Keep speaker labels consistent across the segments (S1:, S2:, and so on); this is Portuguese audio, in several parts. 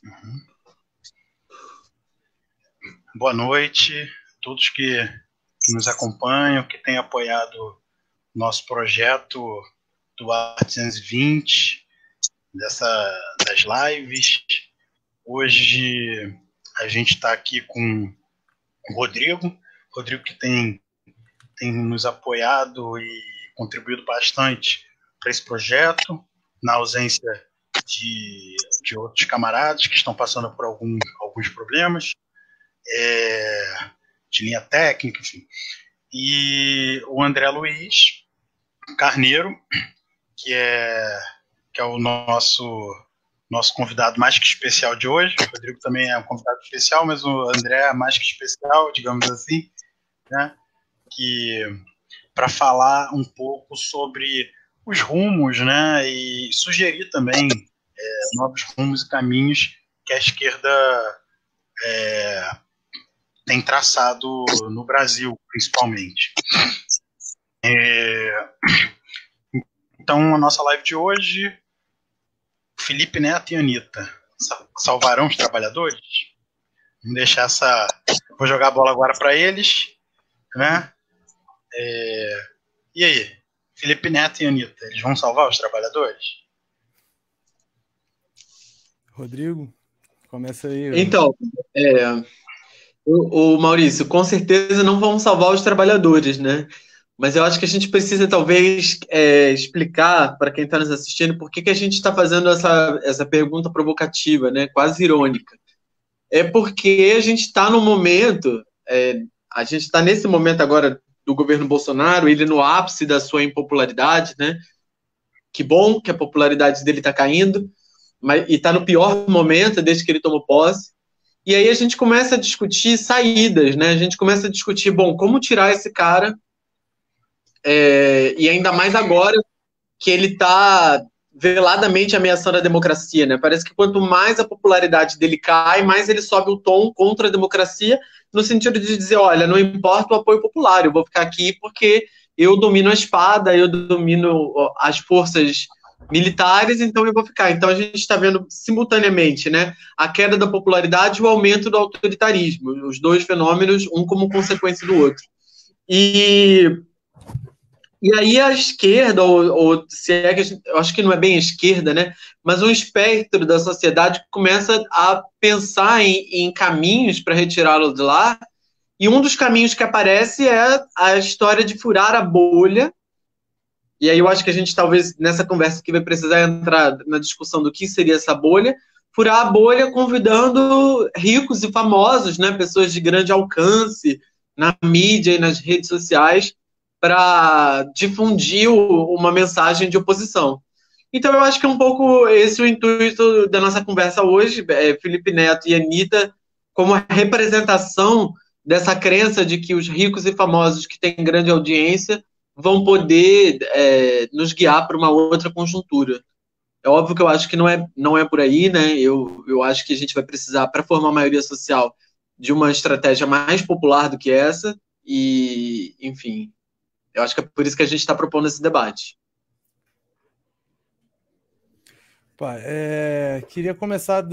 S1: Uhum. Boa noite a todos que nos acompanham, que têm apoiado nosso projeto do Arte 220, das lives. Hoje a gente está aqui com o Rodrigo que tem nos apoiado e contribuído bastante para esse projeto, na ausência de outros camaradas que estão passando por alguns problemas de linha técnica, enfim. E o André Luiz Carneiro, que é o nosso convidado mais que especial de hoje. O Rodrigo também é um convidado especial, mas o André é mais que especial, digamos assim, né? Que para falar um pouco sobre os rumos, né? E sugerir também novos rumos e caminhos que a esquerda tem traçado no Brasil, principalmente. Então, a nossa live de hoje, Felipe Neto e Anitta salvarão os trabalhadores? Vamos deixar essa... Vou jogar a bola agora para eles, né? E aí? Felipe Neto e Anitta, eles vão salvar os trabalhadores?
S2: Rodrigo, começa aí.
S3: Então, o Maurício, com certeza não vão salvar os trabalhadores, né? Mas eu acho que a gente precisa, talvez, explicar para quem está nos assistindo por que a gente está fazendo essa pergunta provocativa, né? Quase irônica. É porque a gente está no momento, a gente está nesse momento agora do governo Bolsonaro, ele no ápice da sua impopularidade, né? Que bom que a popularidade dele está caindo, e está no pior momento desde que ele tomou posse. E aí a gente começa a discutir saídas, né? A gente começa a discutir, bom, como tirar esse cara, e ainda mais agora que ele está veladamente ameaçando a democracia, né? Parece que quanto mais a popularidade dele cai, mais ele sobe o tom contra a democracia, no sentido de dizer, olha, não importa o apoio popular, eu vou ficar aqui porque eu domino a espada, eu domino as forças militares, então eu vou ficar. Então a gente está vendo simultaneamente, né, a queda da popularidade e o aumento do autoritarismo, os dois fenômenos, um como consequência do outro. E aí a esquerda, ou se é que eu acho que não é bem a esquerda, né? Mas um espectro da sociedade começa a pensar em caminhos para retirá-lo de lá. E um dos caminhos que aparece é a história de furar a bolha. E aí eu acho que a gente talvez nessa conversa aqui vai precisar entrar na discussão do que seria essa bolha. Furar a bolha convidando ricos e famosos, né? Pessoas de grande alcance na mídia e nas redes sociais para difundir uma mensagem de oposição. Então, eu acho que é um pouco esse o intuito da nossa conversa hoje, Felipe Neto e Anitta, como a representação dessa crença de que os ricos e famosos que têm grande audiência vão poder nos guiar para uma outra conjuntura. É óbvio que eu acho que não é por aí, né? Eu acho que a gente vai precisar, para formar a maioria social, de uma estratégia mais popular do que essa, e, enfim, eu acho que é por isso que a gente está propondo esse debate.
S2: Queria começar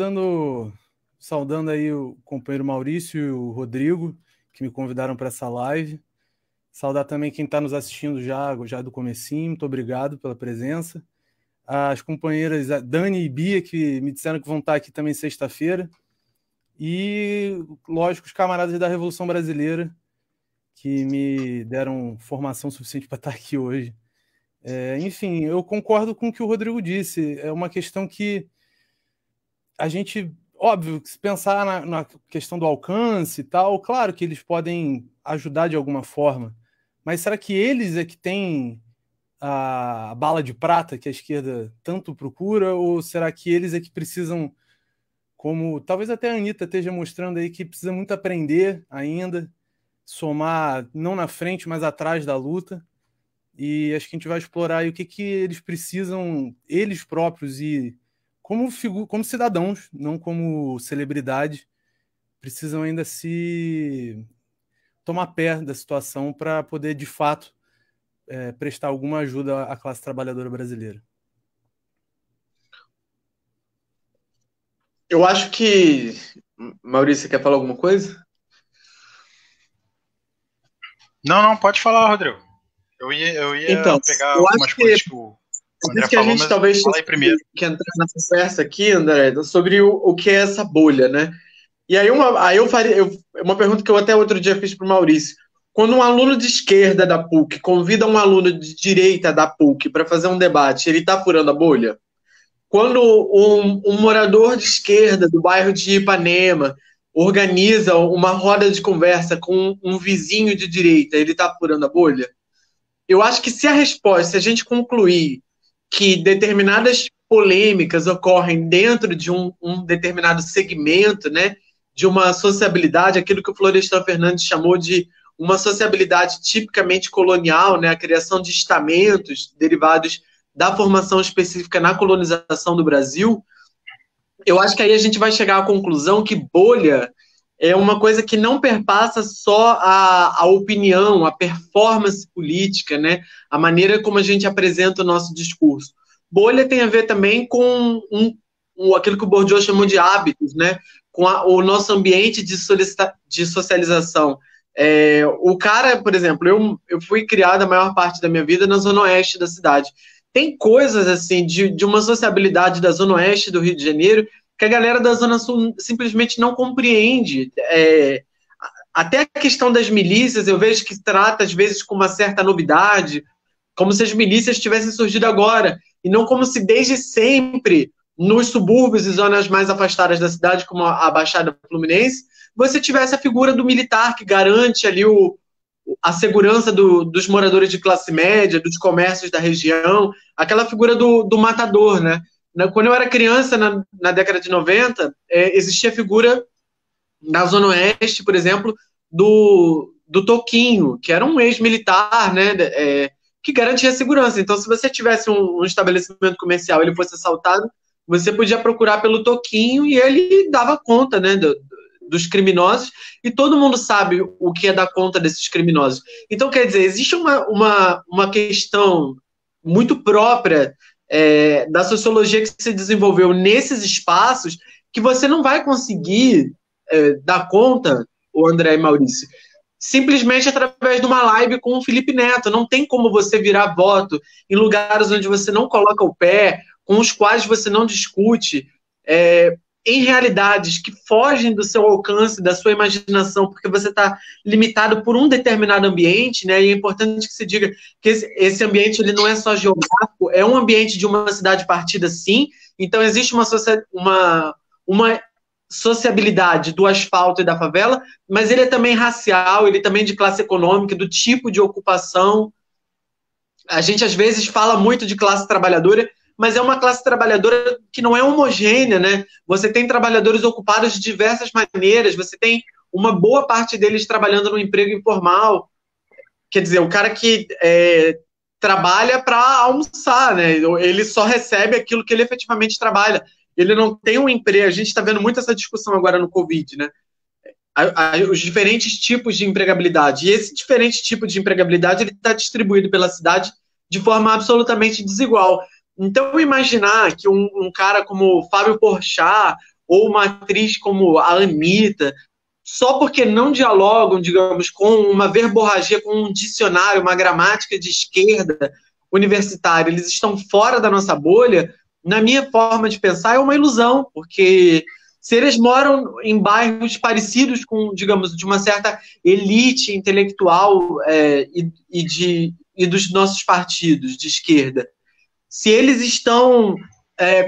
S2: saudando aí o companheiro Maurício e o Rodrigo, que me convidaram para essa live. Saudar também quem está nos assistindo já do comecinho, muito obrigado pela presença. As companheiras Dani e Bia, que me disseram que vão estar aqui também sexta-feira. E, lógico, os camaradas da Revolução Brasileira, que me deram formação suficiente para estar aqui hoje. Enfim, eu concordo com o que o Rodrigo disse. É uma questão que a gente, óbvio, se pensar na questão do alcance e tal, claro que eles podem ajudar de alguma forma, mas será que eles é que têm a bala de prata que a esquerda tanto procura, ou será que eles é que precisam, como talvez até a Anitta esteja mostrando aí, que precisa muito aprender ainda, somar não na frente, mas atrás da luta? E acho que a gente vai explorar aí o que eles precisam, eles próprios, e como cidadãos, não como celebridade, precisam ainda se tomar pé da situação para poder, de fato, prestar alguma ajuda à classe trabalhadora brasileira.
S3: Eu acho que... Maurício, você quer falar alguma coisa?
S1: Não, pode falar, Rodrigo. Eu ia
S3: Então,
S1: pegar
S3: eu acho
S1: algumas coisas que o André
S3: que a
S1: falou,
S3: gente
S1: mas
S3: talvez
S1: fala aí primeiro.
S3: que entrar nessa conversa aqui, André, sobre o que é essa bolha, né? E aí eu faria uma pergunta que eu até outro dia fiz para o Maurício. Quando um aluno de esquerda da PUC convida um aluno de direita da PUC para fazer um debate, ele está furando a bolha? Quando um morador de esquerda do bairro de Ipanema organiza uma roda de conversa com um vizinho de direita, ele está furando a bolha? Eu acho que se a gente concluir que determinadas polêmicas ocorrem dentro de um determinado segmento, né, de uma sociabilidade, aquilo que o Florestan Fernandes chamou de uma sociabilidade tipicamente colonial, né, a criação de estamentos derivados da formação específica na colonização do Brasil, eu acho que aí a gente vai chegar à conclusão que bolha é uma coisa que não perpassa só a opinião, a performance política, né? A maneira como a gente apresenta o nosso discurso. Bolha tem a ver também com aquilo que o Bourdieu chamou de hábitos, né? Com o nosso ambiente de socialização. O cara, por exemplo, eu fui criado a maior parte da minha vida na zona oeste da cidade. Tem coisas assim de uma sociabilidade da zona oeste do Rio de Janeiro que a galera da Zona Sul simplesmente não compreende. Até a questão das milícias, eu vejo que se trata, às vezes, com uma certa novidade, como se as milícias tivessem surgido agora, e não como se desde sempre, nos subúrbios e zonas mais afastadas da cidade, como a Baixada Fluminense, você tivesse a figura do militar que garante ali a segurança dos moradores de classe média, dos comércios da região, aquela figura do matador, né? Quando eu era criança, na década de 90, existia a figura, na Zona Oeste, por exemplo, do Toquinho, que era um ex-militar, né, que garantia segurança. Então, se você tivesse um estabelecimento comercial e ele fosse assaltado, você podia procurar pelo Toquinho e ele dava conta, né, dos criminosos, e todo mundo sabe o que é dar conta desses criminosos. Então, quer dizer, existe uma questão muito própria da sociologia que se desenvolveu nesses espaços que você não vai conseguir dar conta, o André e Maurício, simplesmente através de uma live com o Felipe Neto. Não tem como você virar voto em lugares onde você não coloca o pé, com os quais você não discute, em realidades que fogem do seu alcance, da sua imaginação, porque você está limitado por um determinado ambiente, né? E é importante que se diga que esse ambiente ele não é só geográfico, é um ambiente de uma cidade partida, sim. Então existe uma sociabilidade do asfalto e da favela, mas ele é também racial, ele é também de classe econômica, do tipo de ocupação. A gente às vezes fala muito de classe trabalhadora, mas é uma classe trabalhadora que não é homogênea, né? Você tem trabalhadores ocupados de diversas maneiras, você tem uma boa parte deles trabalhando no emprego informal. Quer dizer, o cara que trabalha para almoçar, né? Ele só recebe aquilo que ele efetivamente trabalha. Ele não tem um emprego. A gente está vendo muito essa discussão agora no Covid, né? Os diferentes tipos de empregabilidade. E esse diferente tipo de empregabilidade ele está distribuído pela cidade de forma absolutamente desigual. Então, imaginar que um cara como o Fábio Porchat ou uma atriz como a Anitta, só porque não dialogam, digamos, com uma verborragia, com um dicionário, uma gramática de esquerda universitária, eles estão fora da nossa bolha, na minha forma de pensar, é uma ilusão, porque se eles moram em bairros parecidos com, digamos, de uma certa elite intelectual e dos nossos partidos de esquerda, se eles estão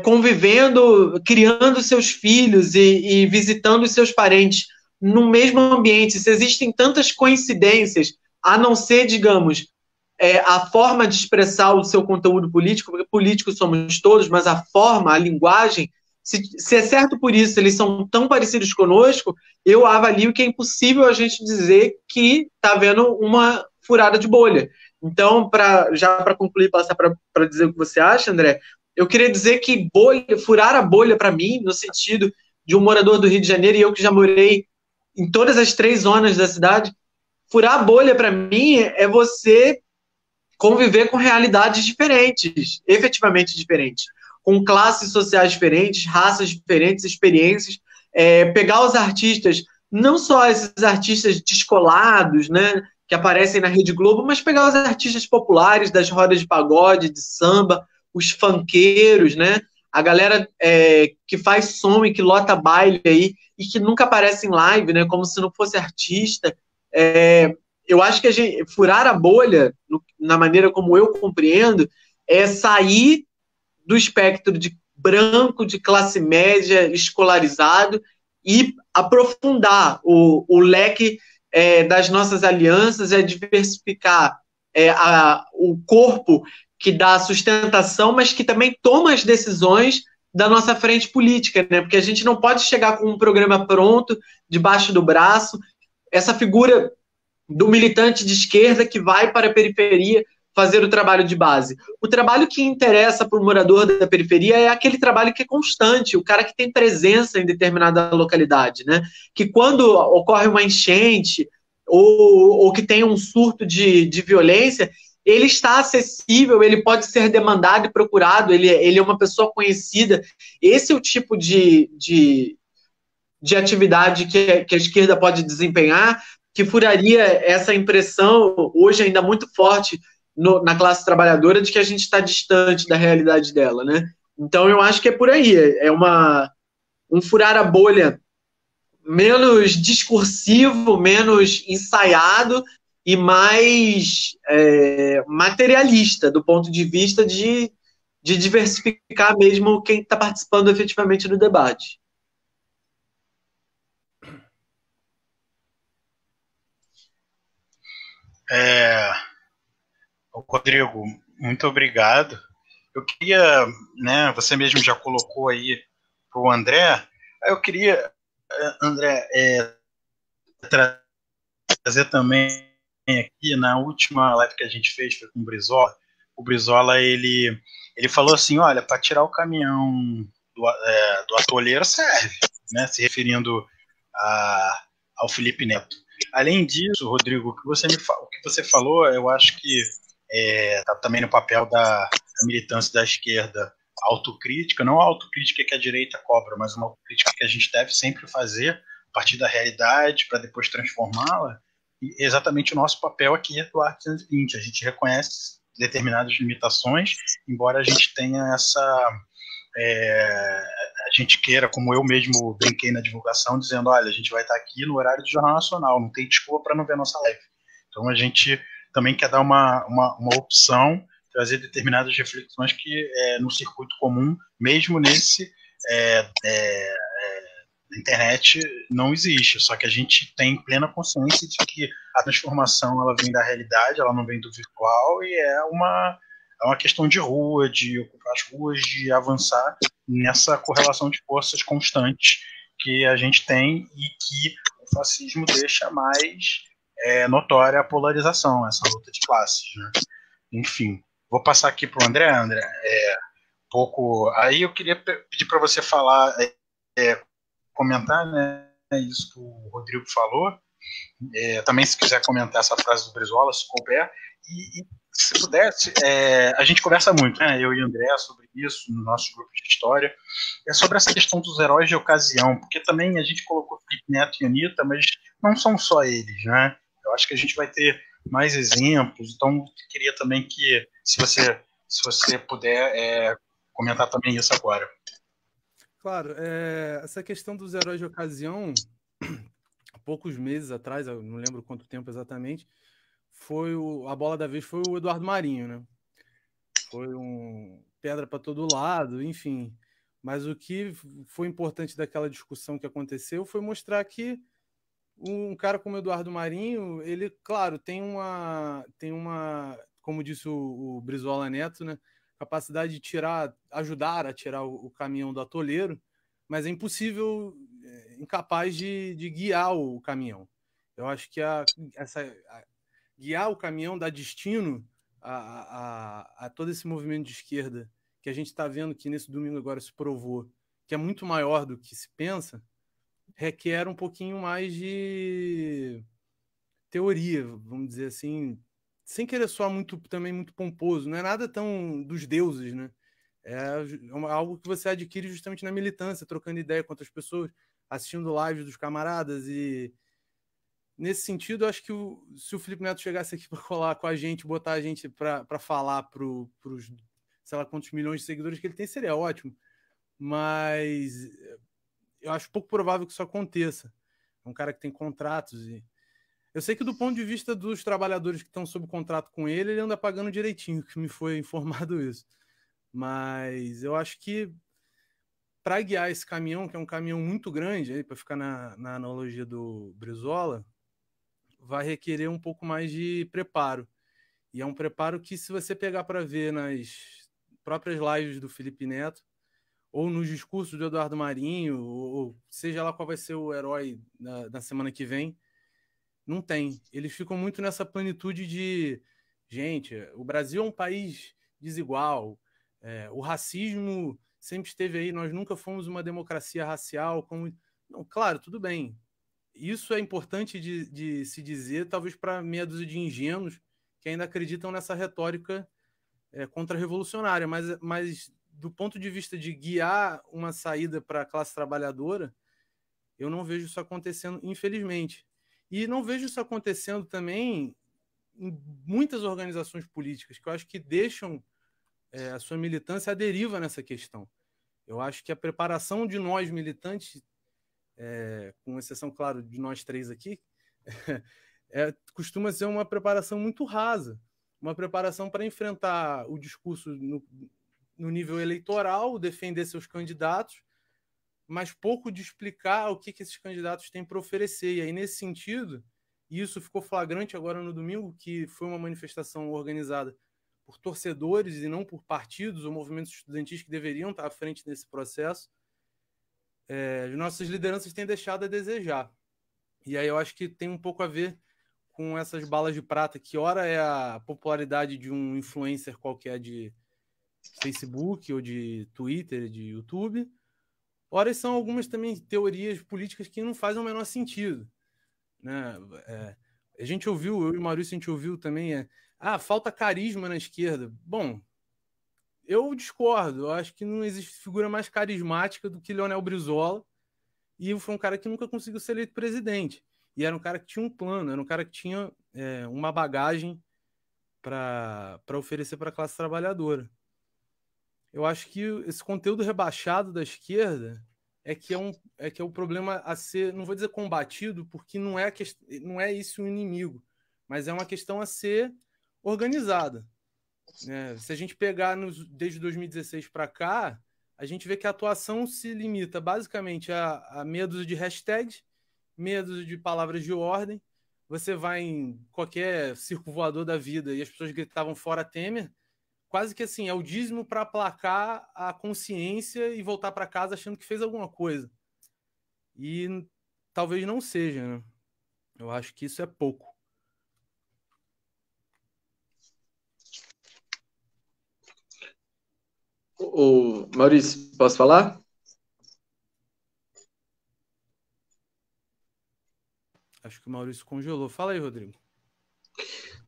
S3: convivendo, criando seus filhos e visitando os seus parentes no mesmo ambiente, se existem tantas coincidências, a não ser, digamos, a forma de expressar o seu conteúdo político, porque políticos somos todos, mas a forma, a linguagem, se é certo por isso, eles são tão parecidos conosco, eu avalio que é impossível a gente dizer que está havendo uma furada de bolha. Então, para concluir, passar para dizer o que você acha, André, eu queria dizer que furar a bolha para mim, no sentido de um morador do Rio de Janeiro, e eu que já morei em todas as 3 zonas da cidade, furar a bolha para mim é você conviver com realidades diferentes, efetivamente diferentes, com classes sociais diferentes, raças diferentes, experiências, pegar os artistas, não só esses artistas descolados, né, que aparecem na Rede Globo, mas pegar os artistas populares das rodas de pagode, de samba, os funkeiros, né, a galera que faz som e que lota baile aí e que nunca aparece em live, né, como se não fosse artista. Eu acho que a gente furar a bolha, na maneira como eu compreendo, é sair do espectro de branco, de classe média, escolarizado, e aprofundar o leque das nossas alianças, diversificar o corpo que dá sustentação, mas que também toma as decisões da nossa frente política, né? Porque a gente não pode chegar com um programa pronto, debaixo do braço, essa figura do militante de esquerda que vai para a periferia fazer o trabalho de base. O trabalho que interessa para o morador da periferia é aquele trabalho que é constante, o cara que tem presença em determinada localidade, né? Que quando ocorre uma enchente ou que tem um surto de violência, ele está acessível, ele pode ser demandado e procurado, ele é uma pessoa conhecida. Esse é o tipo de atividade que a esquerda pode desempenhar, que furaria essa impressão, hoje ainda muito forte na classe trabalhadora, de que a gente está distante da realidade dela, né? Então eu acho que é por aí, um furar a bolha menos discursivo, menos ensaiado e mais materialista, do ponto de vista de diversificar mesmo quem está participando efetivamente do debate.
S1: Rodrigo, muito obrigado. Eu queria, né, você mesmo já colocou aí para o André, eu queria, André, trazer também aqui, na última live que a gente fez foi com o Brizola, ele falou assim, olha, para tirar o caminhão do atoleiro serve, né, se referindo ao Felipe Neto. Além disso, Rodrigo, o que você falou, eu acho que está também no papel da militância da esquerda, autocrítica, não a autocrítica que a direita cobra, mas uma autocrítica que a gente deve sempre fazer a partir da realidade para depois transformá-la. E exatamente o nosso papel aqui é do Arte 220. A gente reconhece determinadas limitações, embora a gente tenha a gente queira, como eu mesmo brinquei na divulgação, dizendo, olha, a gente vai estar aqui no horário do Jornal Nacional, não tem desculpa para não ver a nossa live. Então a gente também quer dar uma opção, trazer determinadas reflexões que no circuito comum, mesmo nesse na internet, não existe, só que a gente tem plena consciência de que a transformação ela vem da realidade, ela não vem do virtual, e é uma questão de rua, de ocupar as ruas, de avançar nessa correlação de forças constantes que a gente tem e que o fascismo deixa mais notória a polarização, essa luta de classes, né? Enfim, vou passar aqui para o André. André, pouco. Aí eu queria pedir para você falar, comentar, né, isso que o Rodrigo falou. Também, se quiser comentar essa frase do Brizola, se couber. E se pudesse, a gente conversa muito, né, eu e o André, sobre isso no nosso grupo de história, sobre essa questão dos heróis de ocasião, porque também a gente colocou Felipe Neto e Anitta, mas não são só eles, né? Eu acho que a gente vai ter mais exemplos, então eu queria também que, se você puder, comentar também isso agora.
S2: Claro, essa questão dos heróis de ocasião, há poucos meses atrás, eu não lembro quanto tempo exatamente, a bola da vez foi o Eduardo Marinho, né? Foi pedra para todo lado, enfim. Mas o que foi importante daquela discussão que aconteceu foi mostrar que um cara como Eduardo Marinho, ele, claro, tem uma, como disse o Brizola Neto, né? Capacidade de ajudar a tirar o caminhão do atoleiro, mas é impossível, incapaz de guiar o caminhão. Eu acho que guiar o caminhão dá destino a todo esse movimento de esquerda que a gente está vendo que nesse domingo agora se provou que é muito maior do que se pensa, requer um pouquinho mais de teoria, vamos dizer assim, sem querer soar também muito pomposo, não é nada tão dos deuses, né? É algo que você adquire justamente na militância, trocando ideia com outras pessoas, assistindo lives dos camaradas. E nesse sentido, eu acho que se o Felipe Neto chegasse aqui para colar com a gente, botar a gente para falar para os, sei lá quantos milhões de seguidores que ele tem, seria ótimo. Mas eu acho pouco provável que isso aconteça. É um cara que tem contratos e eu sei que do ponto de vista dos trabalhadores que estão sob contrato com ele, ele anda pagando direitinho, que me foi informado isso. Mas eu acho que para guiar esse caminhão, que é um caminhão muito grande, para ficar na analogia do Brizola, vai requerer um pouco mais de preparo. E é um preparo que, se você pegar para ver nas próprias lives do Felipe Neto, ou nos discursos do Eduardo Marinho, ou seja lá qual vai ser o herói na semana que vem, não tem. Eles ficam muito nessa plenitude de, gente, o Brasil é um país desigual, o racismo sempre esteve aí, nós nunca fomos uma democracia racial. Não, claro, tudo bem. Isso é importante de se dizer, talvez para meia dúzia de ingênuos que ainda acreditam nessa retórica contra-revolucionária, mas do ponto de vista de guiar uma saída para a classe trabalhadora, eu não vejo isso acontecendo, infelizmente. E não vejo isso acontecendo também em muitas organizações políticas, que eu acho que deixam a sua militância à deriva nessa questão. Eu acho que a preparação de nós militantes, com exceção, claro, de nós três aqui, costuma ser uma preparação muito rasa, uma preparação para enfrentar o discurso no nível eleitoral, defender seus candidatos, mas pouco de explicar o que esses candidatos têm para oferecer. E aí, nesse sentido, e isso ficou flagrante agora no domingo, que foi uma manifestação organizada por torcedores e não por partidos ou movimentos estudantis que deveriam estar à frente desse processo, as nossas lideranças têm deixado a desejar. E aí eu acho que tem um pouco a ver com essas balas de prata, que ora é a popularidade de um influencer qualquer de Facebook ou de Twitter, de YouTube, ora são algumas também teorias políticas que não fazem o menor sentido, né? A gente ouviu, eu e o Maurício, a gente ouviu também, falta carisma na esquerda. Bom, eu discordo, eu acho que não existe figura mais carismática do que Leonel Brizola, e foi um cara que nunca conseguiu ser eleito presidente, e era um cara que tinha um plano, era um cara que tinha uma bagagem para oferecer para a classe trabalhadora. Eu acho que esse conteúdo rebaixado da esquerda é que é o problema a ser, não vou dizer combatido, porque não é isso o inimigo, mas é uma questão a ser organizada. Se a gente pegar desde 2016 para cá, a gente vê que a atuação se limita basicamente a meia dúzia de hashtags, meia dúzia de palavras de ordem. Você vai em qualquer circo voador da vida e as pessoas gritavam fora Temer, quase que assim, é o dízimo para aplacar a consciência e voltar para casa achando que fez alguma coisa. E talvez não seja, né? Eu acho que isso é pouco.
S3: Maurício, posso falar?
S2: Acho que o Maurício congelou. Fala aí, Rodrigo.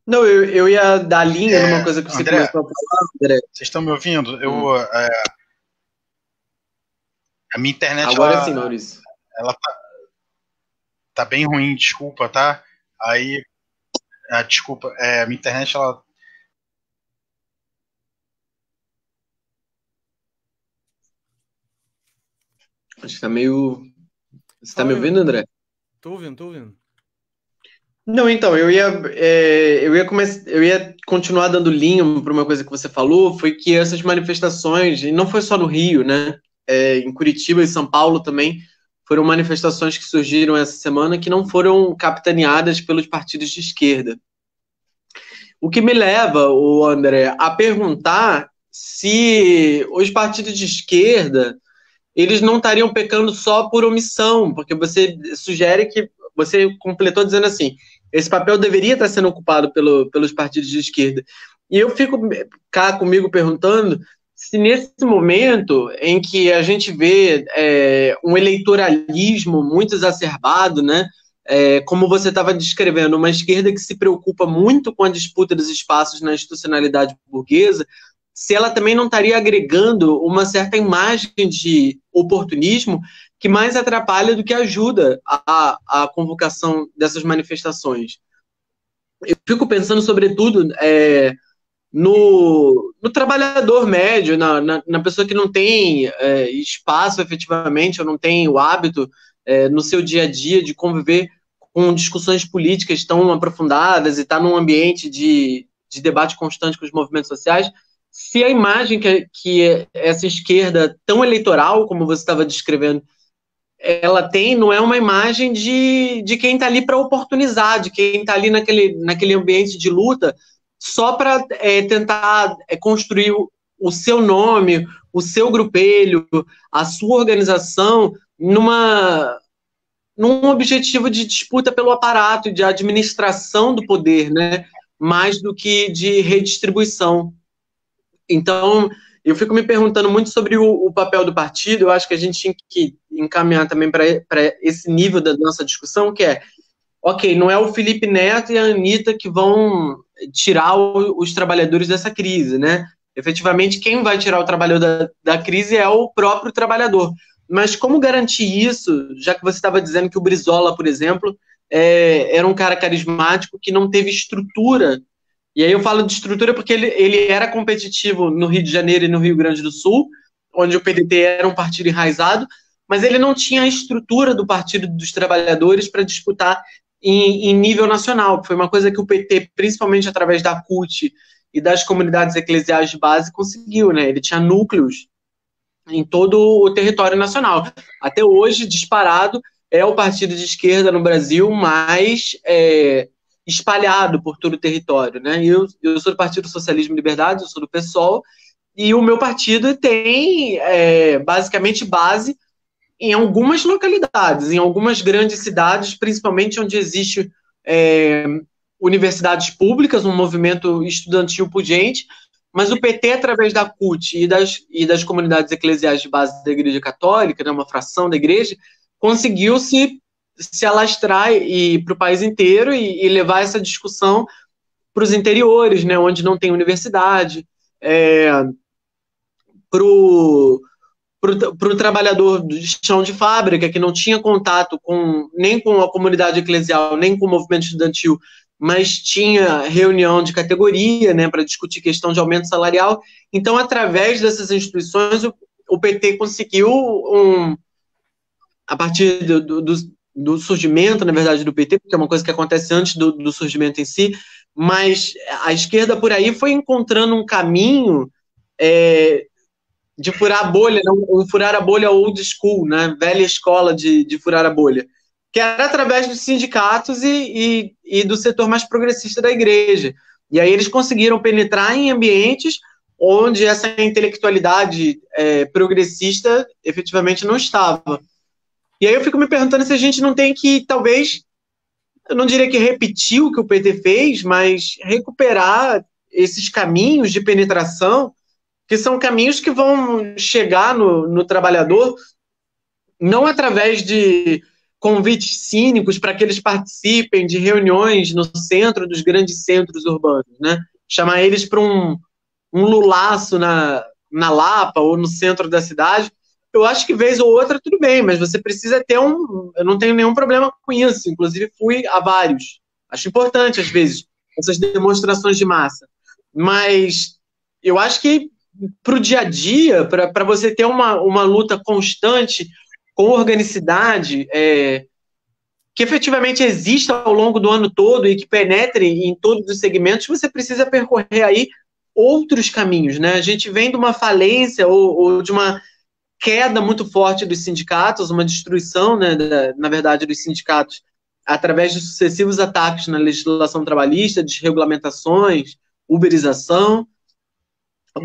S3: Não, eu ia dar linha numa coisa que você
S1: André,
S3: começou a falar, André.
S1: Vocês estão me ouvindo? A minha internet...
S3: Agora sim, Maurício.
S1: Ela tá bem ruim, desculpa, tá? Aí... desculpa, a minha internet, ela...
S3: Acho que tá meio... Você tá me ouvindo, André?
S2: Tô ouvindo.
S3: Não, então, eu ia continuar dando linha para uma coisa que você falou, foi que essas manifestações, e não foi só no Rio, né? Em Curitiba e São Paulo também, foram manifestações que surgiram essa semana que não foram capitaneadas pelos partidos de esquerda. O que me leva, o André, a perguntar se os partidos de esquerda eles não estariam pecando só por omissão, porque você sugere que você completou dizendo assim, esse papel deveria estar sendo ocupado pelos partidos de esquerda. E eu fico cá comigo perguntando se nesse momento em que a gente vê um eleitoralismo muito exacerbado, né, como você estava descrevendo, uma esquerda que se preocupa muito com a disputa dos espaços na institucionalidade burguesa, se ela também não estaria agregando uma certa imagem de oportunismo que mais atrapalha do que ajuda a convocação dessas manifestações. Eu fico pensando, sobretudo, no trabalhador médio, na pessoa que não tem espaço efetivamente, ou não tem o hábito no seu dia a dia de conviver com discussões políticas tão aprofundadas e estar num ambiente de debate constante com os movimentos sociais, se a imagem que essa esquerda tão eleitoral, como você estava descrevendo, ela tem, não é uma imagem de quem está ali para oportunizar, de quem está ali naquele ambiente de luta só para tentar construir o seu nome, o seu grupelho, a sua organização num objetivo de disputa pelo aparato, de administração do poder, né? Mais do que de redistribuição. Então, eu fico me perguntando muito sobre o papel do partido. Eu acho que a gente tinha que encaminhar também para esse nível da nossa discussão, que ok, não é o Felipe Neto e a Anitta que vão tirar os trabalhadores dessa crise, né? Efetivamente, quem vai tirar o trabalhador da crise é o próprio trabalhador. Mas como garantir isso, já que você estava dizendo que o Brizola, por exemplo, era um cara carismático que não teve estrutura. E aí eu falo de estrutura porque ele era competitivo no Rio de Janeiro e no Rio Grande do Sul, onde o PDT era um partido enraizado, mas ele não tinha a estrutura do Partido dos Trabalhadores para disputar em nível nacional, que foi uma coisa que o PT, principalmente através da CUT e das comunidades eclesiais de base, conseguiu, né? Ele tinha núcleos em todo o território nacional. Até hoje, disparado, é o partido de esquerda no Brasil mais espalhado por todo o território, né? Eu sou do Partido Socialismo e Liberdade, eu sou do PSOL, e o meu partido tem basicamente base em algumas localidades, em algumas grandes cidades, principalmente onde existe universidades públicas, um movimento estudantil pujante, mas o PT, através da CUT e das comunidades eclesiais de base da Igreja Católica, né, uma fração da Igreja, conseguiu se alastrar para o país inteiro e levar essa discussão para os interiores, né, onde não tem universidade, para o trabalhador de chão de fábrica, que não tinha contato nem com a comunidade eclesial, nem com o movimento estudantil, mas tinha reunião de categoria, né, para discutir questão de aumento salarial. Então, através dessas instituições, o PT conseguiu, a partir do surgimento, na verdade, do PT, porque é uma coisa que acontece antes do surgimento em si, mas a esquerda por aí foi encontrando um caminho de furar a bolha, um furar a bolha old school, né, velha escola de furar a bolha, que era através dos sindicatos e do setor mais progressista da igreja. E aí eles conseguiram penetrar em ambientes onde essa intelectualidade progressista efetivamente não estava. E aí eu fico me perguntando se a gente não tem que, talvez, eu não diria que repetir o que o PT fez, mas recuperar esses caminhos de penetração, que são caminhos que vão chegar no trabalhador, não através de convites cínicos para que eles participem de reuniões no centro dos grandes centros urbanos, né? Chamar eles para um lulaço na Lapa ou no centro da cidade. Eu acho que vez ou outra tudo bem, mas você precisa ter eu não tenho nenhum problema com isso, inclusive fui a vários. Acho importante, às vezes, essas demonstrações de massa. Mas eu acho que para o dia a dia, para você ter uma luta constante, com organicidade, que efetivamente exista ao longo do ano todo e que penetre em todos os segmentos, você precisa percorrer aí outros caminhos, né? A gente vem de uma falência ou de uma queda muito forte dos sindicatos, uma destruição, né, na verdade, dos sindicatos através de sucessivos ataques na legislação trabalhista, desregulamentações, uberização.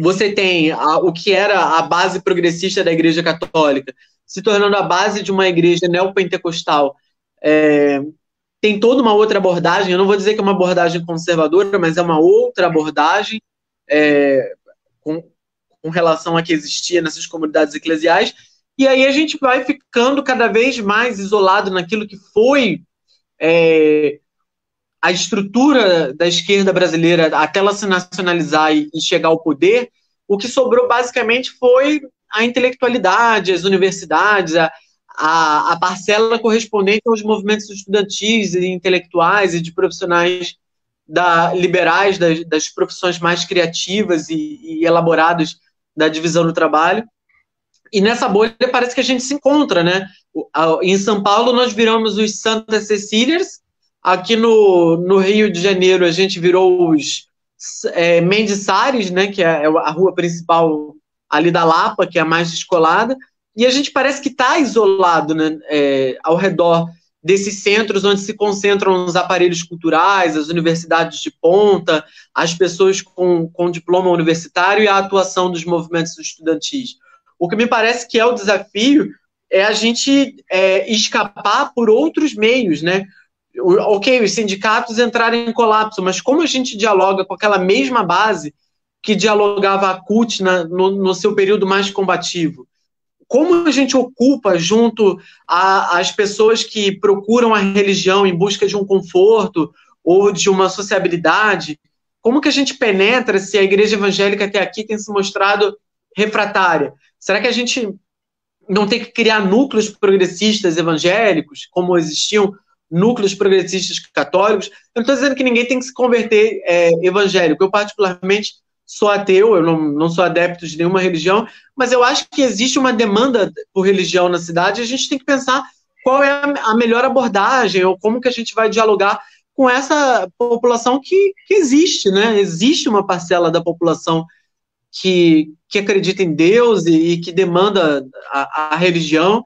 S3: Você tem o que era a base progressista da Igreja Católica se tornando a base de uma igreja neopentecostal. Tem toda uma outra abordagem, eu não vou dizer que é uma abordagem conservadora, mas é uma outra abordagem com relação a que existia nessas comunidades eclesiais, e aí a gente vai ficando cada vez mais isolado naquilo que foi a estrutura da esquerda brasileira até ela se nacionalizar e chegar ao poder, o que sobrou basicamente foi a intelectualidade, as universidades, a parcela correspondente aos movimentos estudantis e intelectuais e de profissionais liberais das profissões mais criativas e elaboradas da divisão do trabalho. E nessa bolha parece que a gente se encontra, né? Em São Paulo nós viramos os Santa Cecílias, aqui no Rio de Janeiro a gente virou os Mendiçares, né? Que é a rua principal ali da Lapa, que é a mais descolada, e a gente parece que está isolado, né? Ao redor desses centros onde se concentram os aparelhos culturais, as universidades de ponta, as pessoas com diploma universitário e a atuação dos movimentos estudantis. O que me parece que é o desafio é a gente escapar por outros meios, né? Ok, os sindicatos entrarem em colapso, mas como a gente dialoga com aquela mesma base que dialogava a CUT no seu período mais combativo? Como a gente ocupa junto às pessoas que procuram a religião em busca de um conforto ou de uma sociabilidade? Como que a gente penetra se a igreja evangélica até aqui tem se mostrado refratária? Será que a gente não tem que criar núcleos progressistas evangélicos, como existiam núcleos progressistas católicos? Eu não estou dizendo que ninguém tem que se converter evangélico. Eu, particularmente, sou ateu, eu não sou adepto de nenhuma religião, mas eu acho que existe uma demanda por religião na cidade e a gente tem que pensar qual é a melhor abordagem ou como que a gente vai dialogar com essa população que existe, né? Existe uma parcela da população que acredita em Deus e que demanda a religião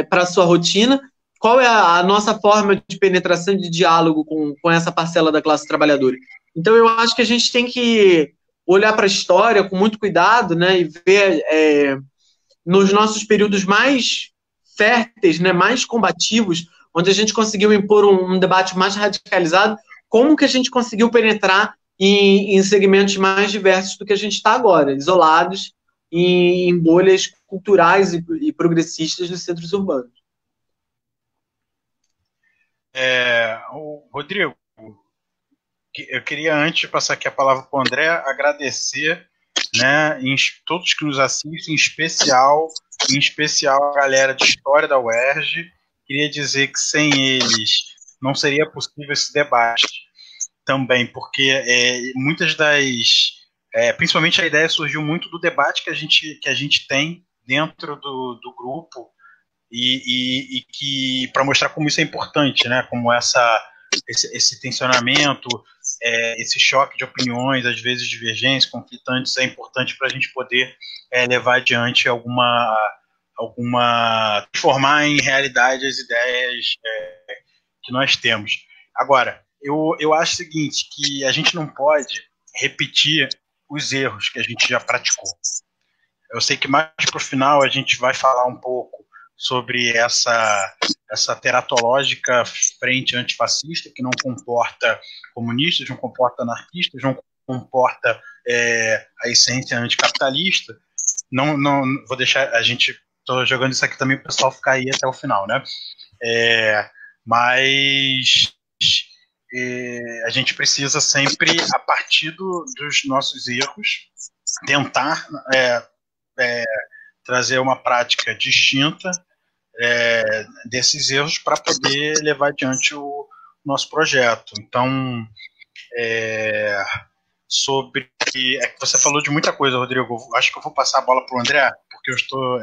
S3: para a sua rotina. Qual é a nossa forma de penetração e de diálogo com essa parcela da classe trabalhadora? Então, eu acho que a gente tem que olhar para a história com muito cuidado, né, e ver nos nossos períodos mais férteis, né, mais combativos, onde a gente conseguiu impor um debate mais radicalizado, como que a gente conseguiu penetrar em segmentos mais diversos do que a gente está agora, isolados em bolhas culturais e progressistas dos centros urbanos.
S1: Rodrigo, eu queria, antes de passar aqui a palavra para o André, agradecer, né, todos que nos assistem, em especial a galera de História da UERJ. Queria dizer que sem eles não seria possível esse debate também, porque muitas principalmente a ideia surgiu muito do debate que a gente tem dentro do grupo e que para mostrar como isso é importante, né, como esse tensionamento, esse choque de opiniões, às vezes divergentes, conflitantes, é importante para a gente poder levar adiante transformar em realidade as ideias que nós temos. Agora, eu acho o seguinte, que a gente não pode repetir os erros que a gente já praticou. Eu sei que mais para o final a gente vai falar um pouco sobre essa teratológica frente antifascista, que não comporta comunistas, não comporta anarquistas, não comporta a essência anticapitalista. Não vou deixar estou jogando isso aqui também para o pessoal ficar aí até o final, né? Mas a gente precisa sempre, a partir dos nossos erros, tentar trazer uma prática distinta desses erros para poder levar adiante o nosso projeto. Então, você falou de muita coisa, Rodrigo. Acho que eu vou passar a bola para o André, porque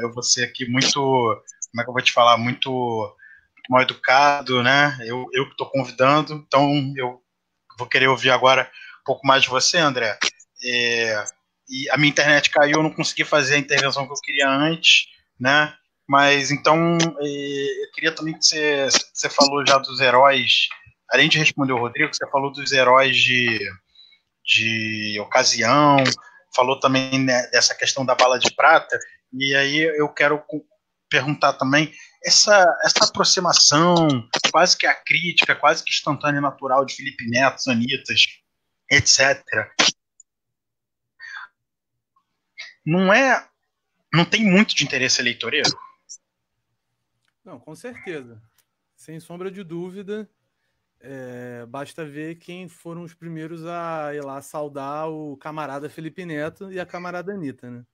S1: eu vou ser aqui muito, como é que eu vou te falar, muito mal educado, né? Eu que estou convidando, então eu vou querer ouvir agora um pouco mais de você, André. E a minha internet caiu, eu não consegui fazer a intervenção que eu queria antes, né? Mas então eu queria também que você falou já dos heróis, além de responder o Rodrigo, você falou dos heróis de ocasião, falou também, né, dessa questão da bala de prata, e aí eu quero perguntar também essa aproximação, quase que a crítica, quase que instantânea e natural de Felipe Neto, Anitas, etc. Não tem muito de interesse eleitoreiro?
S2: Não, com certeza. Sem sombra de dúvida, basta ver quem foram os primeiros a ir lá saudar o camarada Felipe Neto e a camarada Anitta, né?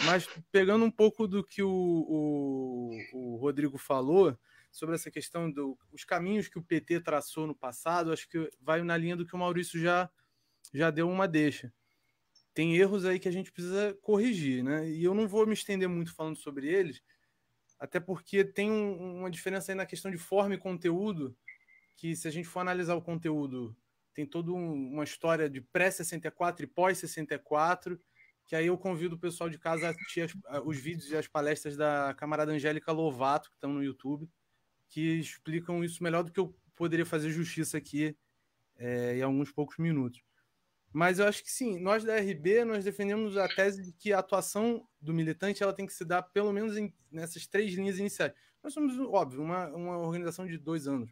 S2: Mas pegando um pouco do que o Rodrigo falou sobre essa questão dos caminhos que o PT traçou no passado, acho que vai na linha do que o Maurício já deu uma deixa. Tem erros aí que a gente precisa corrigir, né? E eu não vou me estender muito falando sobre eles, até porque tem uma diferença aí na questão de forma e conteúdo, que se a gente for analisar o conteúdo, tem toda uma história de pré-64 e pós-64, que aí eu convido o pessoal de casa a assistir os vídeos e as palestras da camarada Angélica Lovato, que estão no YouTube, que explicam isso melhor do que eu poderia fazer justiça aqui em alguns poucos minutos. Mas eu acho que sim, nós da RB, nós defendemos a tese de que a atuação do militante ela tem que se dar pelo menos nessas 3 linhas iniciais. Nós somos, óbvio, uma organização de 2 anos.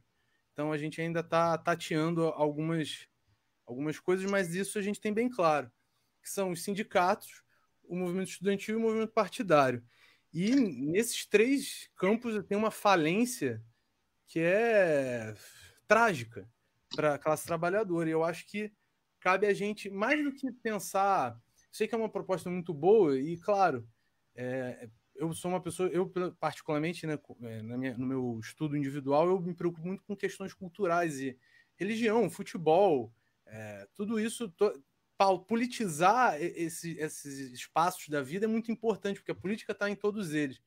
S2: Então a gente ainda está tateando algumas coisas, mas isso a gente tem bem claro, que são os sindicatos, o movimento estudantil e o movimento partidário. E nesses 3 campos tem uma falência que é trágica para a classe trabalhadora. E eu acho que cabe a gente, mais do que pensar... Sei que é uma proposta muito boa e, claro, eu sou uma pessoa... Eu, particularmente, né, no meu estudo individual, eu me preocupo muito com questões culturais e religião, futebol, tudo isso... Politizar esses espaços da vida é muito importante, porque a política está em todos eles.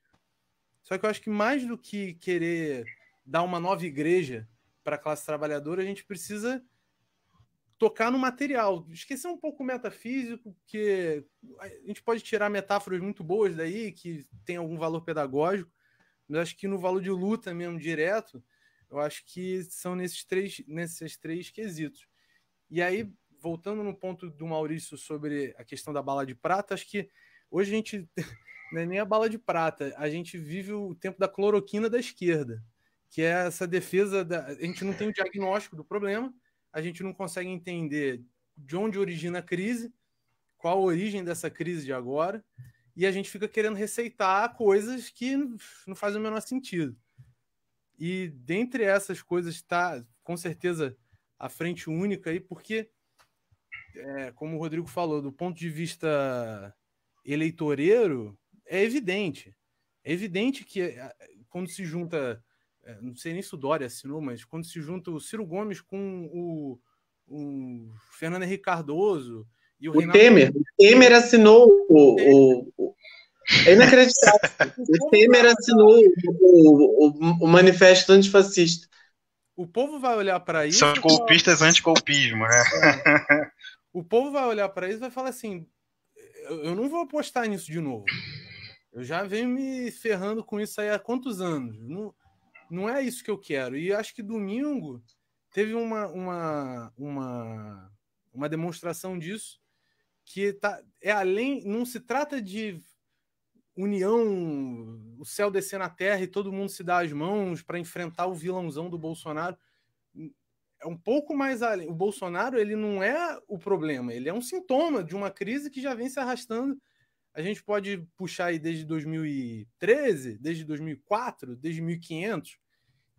S2: Só que eu acho que mais do que querer dar uma nova igreja para a classe trabalhadora, a gente precisa tocar no material, esquecer um pouco o metafísico, que a gente pode tirar metáforas muito boas daí, que tem algum valor pedagógico, mas acho que no valor de luta mesmo, direto, eu acho que são nesses três quesitos. E aí, voltando no ponto do Maurício sobre a questão da bala de prata, acho que hoje a gente não é nem a bala de prata, a gente vive o tempo da cloroquina da esquerda, que é essa defesa a gente não tem o diagnóstico do problema, a gente não consegue entender de onde origina a crise, qual a origem dessa crise de agora, e a gente fica querendo receitar coisas que não fazem o menor sentido. E dentre essas coisas está, com certeza, a frente única aí, porque, como o Rodrigo falou, do ponto de vista eleitoreiro, é evidente. É evidente que quando se junta, não sei nem se o Dória assinou, mas quando se junta o Ciro Gomes com o Fernando Henrique Cardoso e o Renato...
S3: O Temer assinou é inacreditável. O Temer assinou o manifesto antifascista.
S2: O povo vai olhar para isso...
S1: São golpistas anticolpismo, né?
S2: O povo vai olhar para isso e vai falar assim, eu não vou apostar nisso de novo. Eu já venho me ferrando com isso aí há quantos anos? Não é isso que eu quero. E acho que domingo teve uma demonstração disso, que além, não se trata de união, o céu descer na terra e todo mundo se dar as mãos para enfrentar o vilãozão do Bolsonaro. É um pouco mais além. O Bolsonaro, ele não é o problema, ele é um sintoma de uma crise que já vem se arrastando. A gente pode puxar aí desde 2013, desde 2004, desde 1500,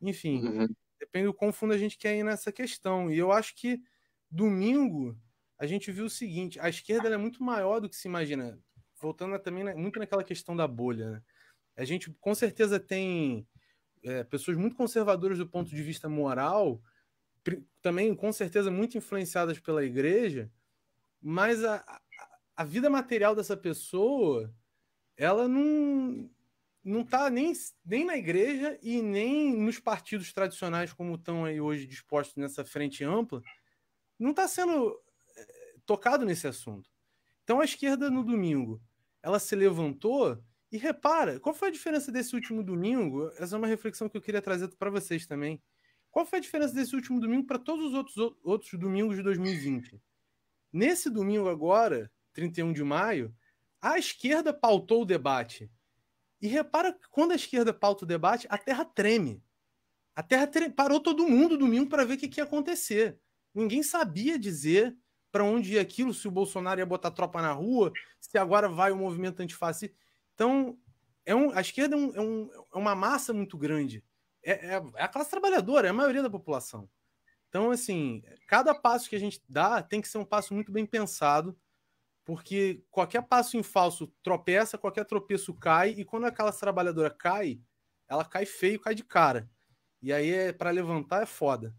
S2: enfim, depende do quão fundo a gente quer ir nessa questão. E eu acho que domingo a gente viu o seguinte, a esquerda é muito maior do que se imagina, voltando também muito naquela questão da bolha, né? A gente com certeza tem pessoas muito conservadoras do ponto de vista moral, também com certeza muito influenciadas pela igreja, mas a vida material dessa pessoa, ela não está nem na igreja e nem nos partidos tradicionais como estão aí hoje dispostos nessa frente ampla, não está sendo tocado nesse assunto. Então a esquerda no domingo, ela se levantou e repara, qual foi a diferença desse último domingo? Essa é uma reflexão que eu queria trazer para vocês também. Qual foi a diferença desse último domingo para todos os outros domingos de 2020? Nesse domingo agora, 31 de maio, a esquerda pautou o debate. E repara que quando a esquerda pauta o debate, a terra treme. A terra parou todo mundo domingo para ver o que ia acontecer. Ninguém sabia dizer para onde ia aquilo, se o Bolsonaro ia botar tropa na rua, se agora vai o movimento antifascista. Então, a esquerda é uma massa muito grande. É a classe trabalhadora, é a maioria da população. Então, assim, cada passo que a gente dá tem que ser um passo muito bem pensado, porque qualquer passo em falso tropeça, qualquer tropeço cai, e quando aquela trabalhadora cai, ela cai feio, cai de cara. E aí, para levantar, é foda.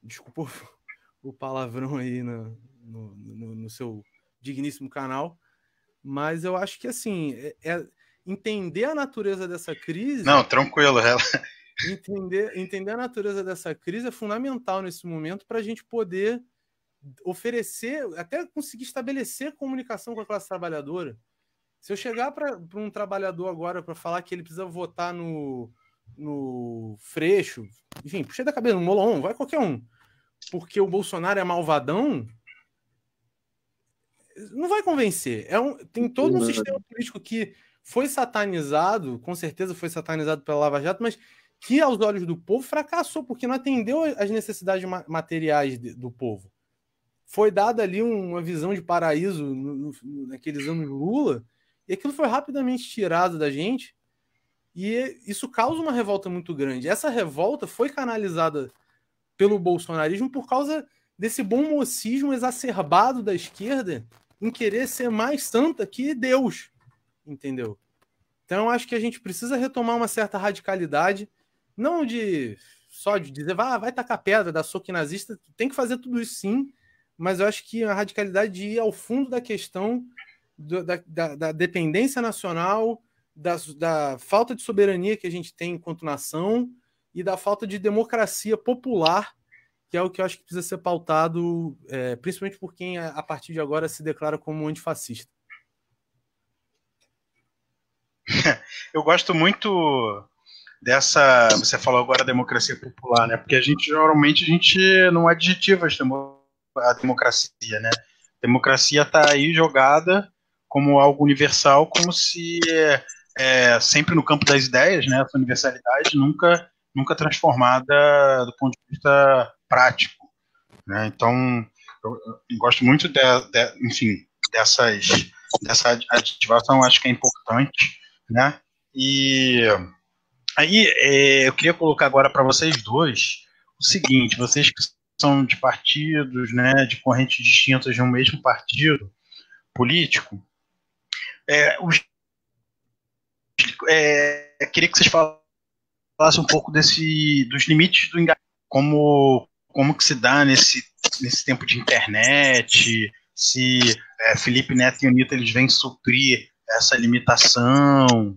S2: Desculpa o palavrão aí no seu digníssimo canal, mas eu acho que, assim, entender a natureza dessa crise...
S1: Não, tranquilo,
S2: Entender a natureza dessa crise é fundamental nesse momento para a gente poder oferecer, até conseguir estabelecer comunicação com a classe trabalhadora. Se eu chegar para um trabalhador agora para falar que ele precisa votar no Freixo, enfim, puxa da cabeça, no Molon, vai qualquer um, porque o Bolsonaro é malvadão, não vai convencer. Tem todo um sistema político que foi satanizado, com certeza foi satanizado pela Lava Jato, mas que aos olhos do povo fracassou, porque não atendeu às necessidades materiais do povo. Foi dada ali uma visão de paraíso naqueles anos Lula, e aquilo foi rapidamente tirado da gente, e isso causa uma revolta muito grande. Essa revolta foi canalizada pelo bolsonarismo por causa desse bom mocismo exacerbado da esquerda em querer ser mais santa que Deus, entendeu? Então eu acho que a gente precisa retomar uma certa radicalidade, não só de dizer, vai tacar pedra, dar soco nazista, tem que fazer tudo isso sim, mas eu acho que a radicalidade de ir ao fundo da questão da dependência nacional, da falta de soberania que a gente tem enquanto nação e da falta de democracia popular, que é o que eu acho que precisa ser pautado, principalmente por quem a partir de agora se declara como antifascista.
S1: Eu gosto muito dessa... Você falou agora democracia popular, né? Porque geralmente a gente não adjetiva a democracia, né? A democracia está aí jogada como algo universal, como se sempre no campo das ideias, né? Essa universalidade nunca transformada do ponto de vista prático, né? Então, eu gosto muito enfim, dessa adjetivação, acho que é importante, né? E aí eu queria colocar agora para vocês dois o seguinte: vocês que são de partidos, né, de correntes distintas de um mesmo partido político, queria que vocês falassem um pouco dos limites do engajamento, como que se dá nesse tempo de internet, se Felipe Neto e Anitta eles vêm suprir essa limitação,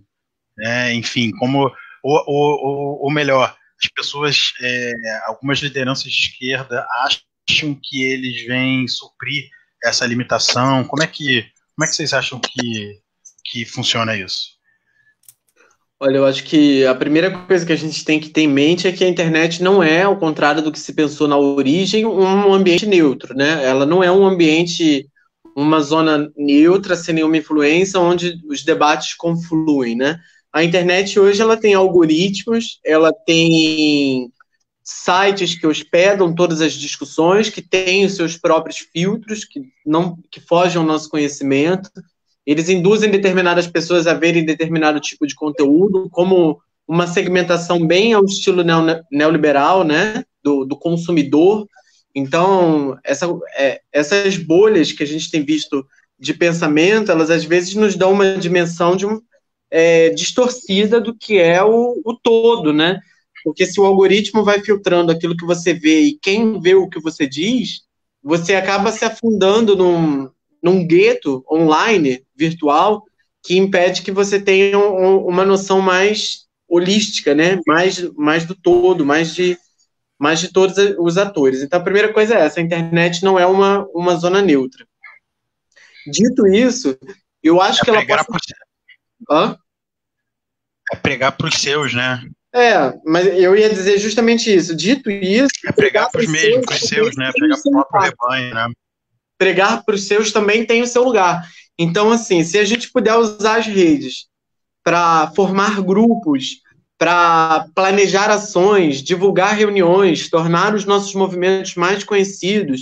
S1: né? Enfim, ou melhor, as pessoas, algumas lideranças de esquerda acham que eles vêm suprir essa limitação. Como é que vocês acham que funciona isso?
S3: Olha, eu acho que a primeira coisa que a gente tem que ter em mente é que a internet não é, ao contrário do que se pensou na origem, um ambiente neutro, né? Ela não é um ambiente, uma zona neutra, sem nenhuma influência, onde os debates confluem, né? A internet hoje ela tem algoritmos, ela tem sites que hospedam todas as discussões, que têm os seus próprios filtros, que fogem ao nosso conhecimento. Eles induzem determinadas pessoas a verem determinado tipo de conteúdo, como uma segmentação bem ao estilo neoliberal, né, do consumidor. Então, essas bolhas que a gente tem visto de pensamento, elas às vezes nos dão uma dimensão distorcida do que é o todo, né? Porque se o algoritmo vai filtrando aquilo que você vê e quem vê o que você diz, você acaba se afundando num gueto online, virtual, que impede que você tenha uma noção mais holística, né? Mais do todo, mais de todos os atores. Então, a primeira coisa é essa: a internet não é uma zona neutra. Dito isso, eu acho que ela pode...
S1: É pregar para os seus, né?
S3: Mas eu ia dizer justamente isso. Dito isso...
S1: É pregar para os mesmos, para os seus, né? Pregar para o próprio rebanho, né?
S3: Pregar para os seus também tem o seu lugar. Então, assim, se a gente puder usar as redes para formar grupos, para planejar ações, divulgar reuniões, tornar os nossos movimentos mais conhecidos,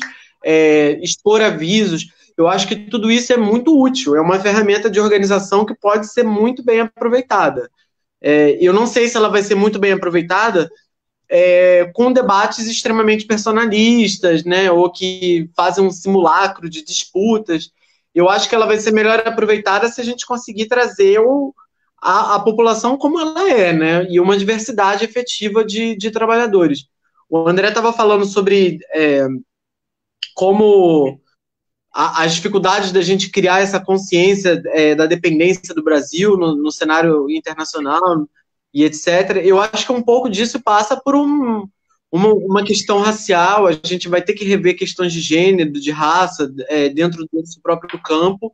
S3: expor avisos, eu acho que tudo isso é muito útil, é uma ferramenta de organização que pode ser muito bem aproveitada. Eu não sei se ela vai ser muito bem aproveitada com debates extremamente personalistas, né, ou que fazem um simulacro de disputas. Eu acho que ela vai ser melhor aproveitada se a gente conseguir trazer a população como ela é, né, e uma diversidade efetiva de trabalhadores. O André estava falando sobre como as dificuldades da gente criar essa consciência da dependência do Brasil no cenário internacional e etc. Eu acho que um pouco disso passa por uma questão racial. A gente vai ter que rever questões de gênero, de raça, dentro do nosso próprio campo,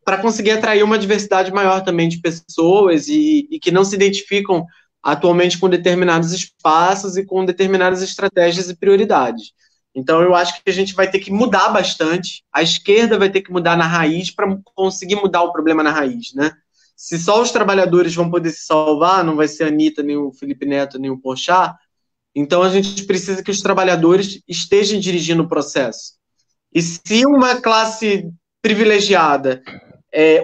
S3: para conseguir atrair uma diversidade maior também de pessoas e que não se identificam atualmente com determinados espaços e com determinadas estratégias e prioridades. Então, eu acho que a gente vai ter que mudar bastante, a esquerda vai ter que mudar na raiz para conseguir mudar o problema na raiz, né? Se só os trabalhadores vão poder se salvar, não vai ser a Anitta, nem o Felipe Neto, nem o Porchat, então a gente precisa que os trabalhadores estejam dirigindo o processo. E se uma classe privilegiada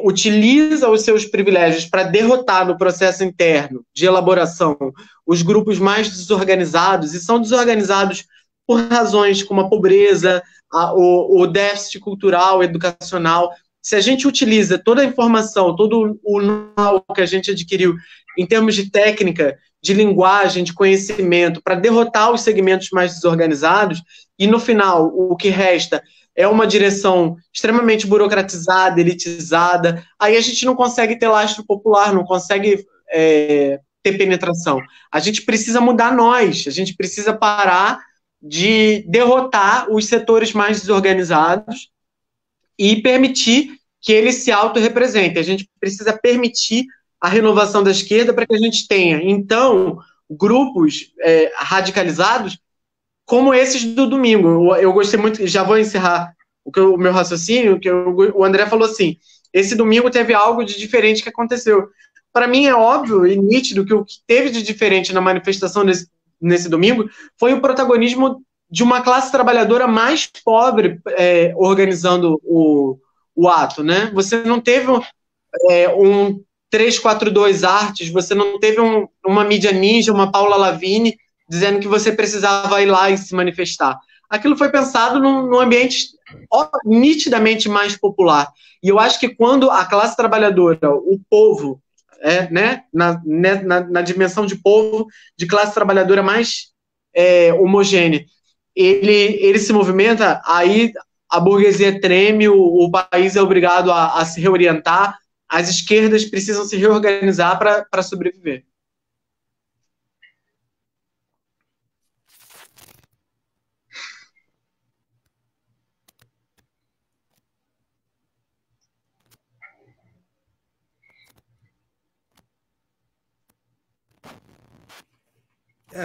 S3: utiliza os seus privilégios para derrotar no processo interno de elaboração os grupos mais desorganizados, e são desorganizados por razões como a pobreza, o déficit cultural, educacional. Se a gente utiliza toda a informação, todo o know-how que a gente adquiriu em termos de técnica, de linguagem, de conhecimento, para derrotar os segmentos mais desorganizados, e no final o que resta é uma direção extremamente burocratizada, elitizada, aí a gente não consegue ter lastro popular, não consegue ter penetração. A gente precisa mudar nós, a gente precisa parar de derrotar os setores mais desorganizados e permitir que eles se autorrepresentem. A gente precisa permitir a renovação da esquerda para que a gente tenha, então, grupos radicalizados como esses do domingo. Eu gostei muito, já vou encerrar o meu raciocínio, que o André falou assim, esse domingo teve algo de diferente que aconteceu. Para mim é óbvio e nítido que o que teve de diferente na manifestação nesse domingo foi o protagonismo de uma classe trabalhadora mais pobre organizando o ato, né? Você não teve um 342 Artes, você não teve uma mídia ninja, uma Paula Lavigne dizendo que você precisava ir lá e se manifestar. Aquilo foi pensado num ambiente nitidamente mais popular. E eu acho que quando a classe trabalhadora, o povo, né, na dimensão de povo, de classe trabalhadora mais homogênea, ele se movimenta, aí a burguesia treme, o país é obrigado a se reorientar, as esquerdas precisam se reorganizar para sobreviver.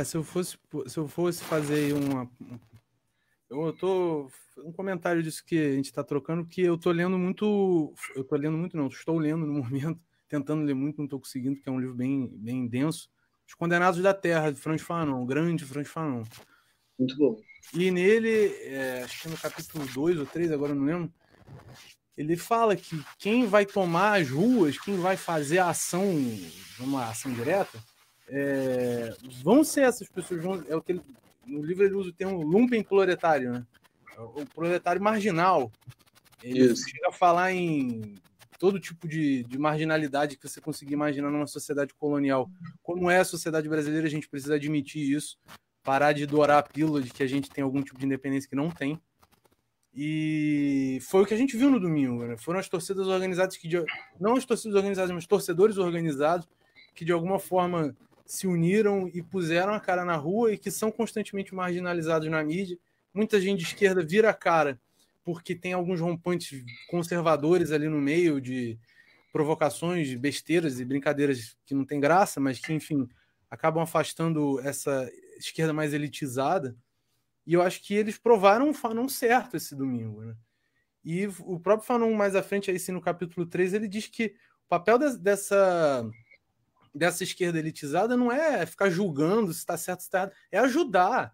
S2: Se eu fosse fazer um comentário disso que a gente está trocando, que estou lendo muito não, estou lendo no momento, tentando ler muito, não estou conseguindo, porque é um livro bem, bem denso, Os Condenados da Terra, de Frantz Fanon, o grande Frantz Fanon.
S3: Muito bom.
S2: E nele, acho que no capítulo 2 ou 3, agora eu não lembro, ele fala que quem vai tomar as ruas, quem vai fazer a ação, uma ação direta, vão ser essas pessoas, no livro ele usa o termo lumpenproletário, né? O proletário marginal. Ele chega a falar em todo tipo de marginalidade que você conseguir imaginar numa sociedade colonial. Como é a sociedade brasileira, a gente precisa admitir isso, parar de dourar a pílula de que a gente tem algum tipo de independência que não tem. E foi o que a gente viu no domingo, né? Foram as torcidas organizadas não as torcidas organizadas, mas torcedores organizados que de alguma forma se uniram e puseram a cara na rua e que são constantemente marginalizados na mídia. Muita gente de esquerda vira a cara porque tem alguns rompantes conservadores ali no meio de provocações, besteiras e brincadeiras que não tem graça, mas que, enfim, acabam afastando essa esquerda mais elitizada. E eu acho que eles provaram um Fanon certo esse domingo, né? E o próprio Fanon, mais à frente, aí sim, no capítulo 3, ele diz que o papel dessa esquerda elitizada não é ficar julgando se está certo ou se está errado, é ajudar.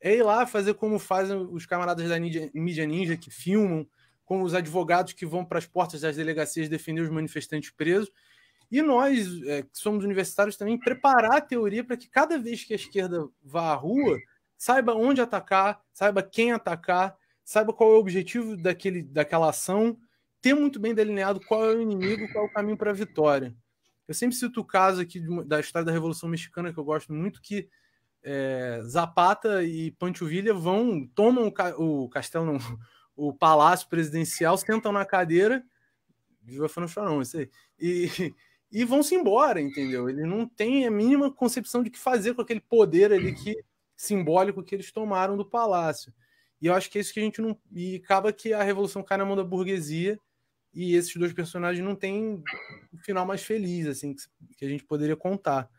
S2: É ir lá fazer como fazem os camaradas da mídia ninja que filmam, com os advogados que vão para as portas das delegacias defender os manifestantes presos E nós, que somos universitários também, preparar a teoria para que cada vez que a esquerda vá à rua, saiba onde atacar, saiba quem atacar, saiba qual é o objetivo daquela ação, ter muito bem delineado qual é o inimigo, qual é o caminho para a vitória. Eu sempre cito o caso aqui da história da Revolução Mexicana, que eu gosto muito, que Zapata e Pancho Villa tomam o castelo, não, o palácio presidencial, sentam na cadeira, viva Fanfarrão, isso aí, e vão-se embora, entendeu? Ele não tem a mínima concepção de que fazer com aquele poder ali simbólico que eles tomaram do palácio. E eu acho que é isso que a gente não... E acaba que a revolução cai na mão da burguesia e esses dois personagens não têm um final mais feliz, assim, que a gente poderia contar.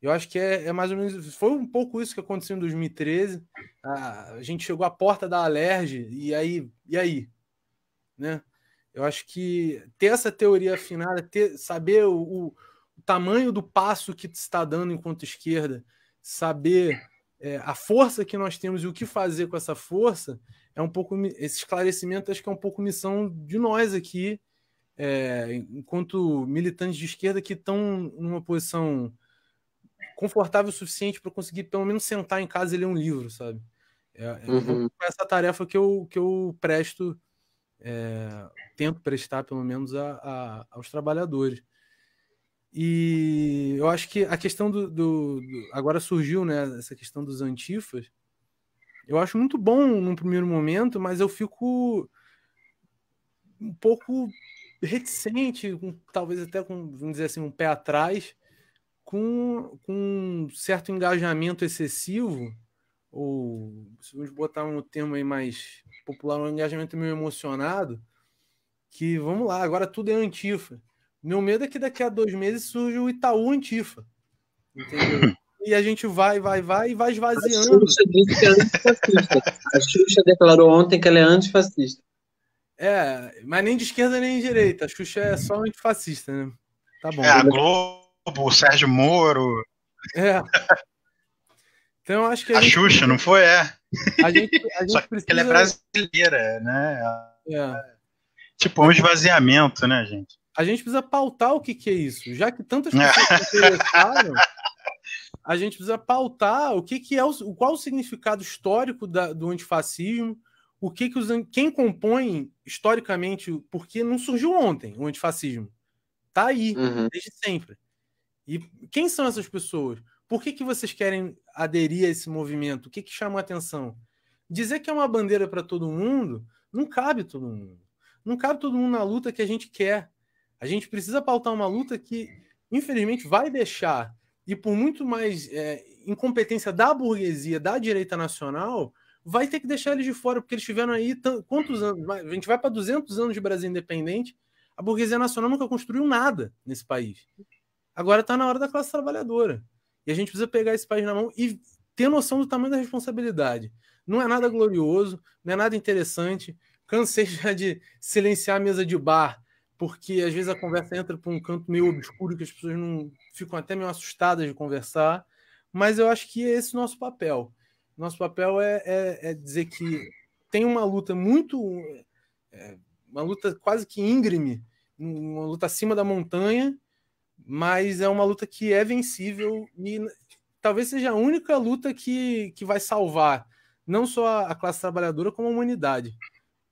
S2: Eu acho que é mais ou menos... Foi um pouco isso que aconteceu em 2013. A gente chegou à porta da Alerj e aí? Né? Eu acho que ter essa teoria afinada, saber o tamanho do passo que está dando enquanto esquerda, saber a força que nós temos e o que fazer com essa força, é um pouco esse esclarecimento, acho que é um pouco missão de nós aqui, enquanto militantes de esquerda que estão numa posição confortável o suficiente para conseguir pelo menos sentar em casa e ler um livro, sabe? É essa tarefa que eu presto, tento prestar pelo menos aos trabalhadores. E eu acho que a questão agora surgiu, né, essa questão dos antifas. Eu acho muito bom num primeiro momento, mas eu fico um pouco reticente, talvez até com, vamos dizer assim, um pé atrás, com um certo engajamento excessivo, ou se vamos botar um termo aí mais popular, um engajamento meio emocionado, que vamos lá, agora tudo é antifa. Meu medo é que daqui a 2 meses surja o Itaú antifa, entendeu? E a gente vai e vai esvaziando.
S3: A Xuxa disse que é antifascista. A Xuxa declarou ontem que ela é antifascista.
S2: Mas nem de esquerda nem de direita. A Xuxa é só antifascista, né? Tá bom.
S1: A Globo, o Sérgio Moro.
S2: Então eu acho que
S1: a Xuxa, não foi?
S2: A gente
S1: Só que
S2: precisa...
S1: ela é brasileira, né? Tipo um esvaziamento, né, gente?
S2: A gente precisa pautar o que é isso. Já que tantas pessoas se interessaram, a gente precisa pautar o que é qual o significado histórico do antifascismo, quem compõe historicamente, porque não surgiu ontem o antifascismo. Tá aí, desde sempre. E quem são essas pessoas? Por que vocês querem aderir a esse movimento? O que chama a atenção? Dizer que é uma bandeira para todo mundo, não cabe todo mundo. Não cabe todo mundo na luta que a gente quer. A gente precisa pautar uma luta que, infelizmente, vai deixar, e por muito mais incompetência da burguesia, da direita nacional, vai ter que deixar eles de fora, porque eles tiveram aí quantos anos? A gente vai para 200 anos de Brasil independente, a burguesia nacional nunca construiu nada nesse país. Agora está na hora da classe trabalhadora. E a gente precisa pegar esse país na mão e ter noção do tamanho da responsabilidade. Não é nada glorioso, não é nada interessante. Cansei já de silenciar a mesa de bar, porque às vezes a conversa entra para um canto meio obscuro que as pessoas não ficam até meio assustadas de conversar. Mas eu acho que é esse o nosso papel. Nosso papel é dizer que tem uma luta uma luta quase que íngreme, uma luta acima da montanha, mas é uma luta que é vencível e talvez seja a única luta que vai salvar não só a classe trabalhadora, como a humanidade.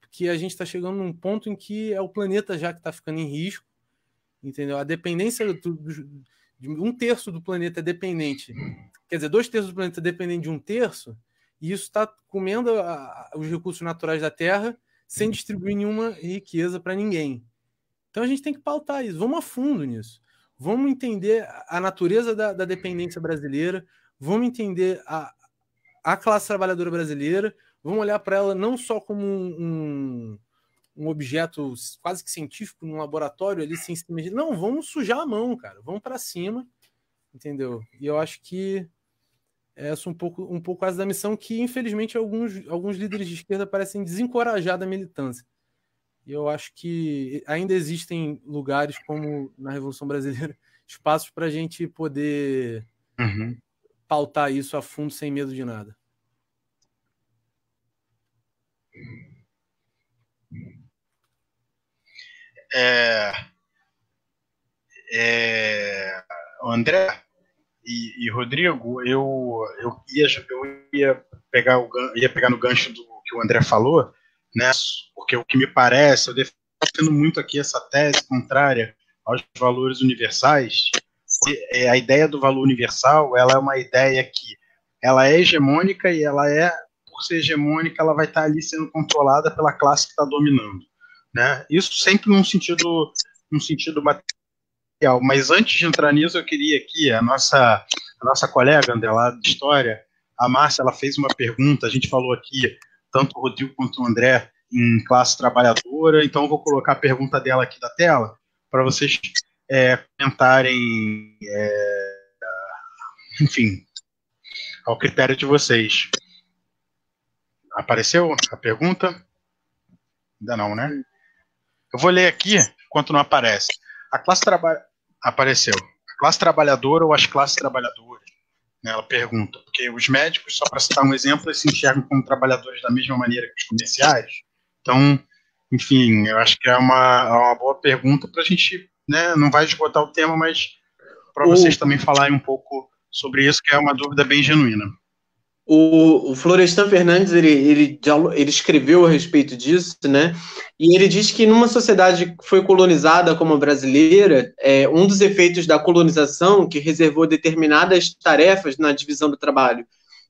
S2: Porque a gente está chegando num ponto em que é o planeta já que está ficando em risco, entendeu? A dependência de 1/3 do planeta é dependente, quer dizer, 2/3 do planeta é dependente de 1/3, e isso está comendo os recursos naturais da Terra sem distribuir nenhuma riqueza para ninguém. Então a gente tem que pautar isso, vamos a fundo nisso. Vamos entender a natureza da dependência brasileira, vamos entender a classe trabalhadora brasileira, vamos olhar para ela não só como um objeto quase que científico num laboratório ali sem se medir. Não, vamos sujar a mão, cara. Vamos para cima, entendeu? E eu acho que essa é um pouco quase da missão que, infelizmente, alguns líderes de esquerda parecem desencorajar da militância. E eu acho que ainda existem lugares, como na Revolução Brasileira, espaços para a gente poder pautar isso a fundo sem medo de nada.
S1: André e Rodrigo, eu ia pegar no gancho do que o André falou, né? Porque o que me parece, eu defendo muito aqui essa tese contrária aos valores universais. A ideia do valor universal, ela é uma ideia que ela é hegemônica e por ser hegemônica, ela vai estar ali sendo controlada pela classe que está dominando, né? Isso sempre num sentido material. Mas antes de entrar nisso, eu queria aqui, a nossa colega, André, lá de História, a Márcia, ela fez uma pergunta, a gente falou aqui, tanto o Rodrigo quanto o André, em classe trabalhadora, então eu vou colocar a pergunta dela aqui da tela, para vocês comentarem, enfim, ao critério de vocês. Apareceu a pergunta? Ainda não, né? Eu vou ler aqui, enquanto não aparece. Apareceu. A classe trabalhadora ou as classes trabalhadoras? Né, ela pergunta. Porque os médicos, só para citar um exemplo, eles se enxergam como trabalhadores da mesma maneira que os comerciais. Então, enfim, eu acho que é uma boa pergunta para a gente, né, não vai esgotar o tema, mas para vocês também falarem um pouco sobre isso, que é uma dúvida bem genuína.
S3: O Florestan Fernandes, ele escreveu a respeito disso, né? E ele diz que numa sociedade que foi colonizada como a brasileira, um dos efeitos da colonização, que reservou determinadas tarefas na divisão do trabalho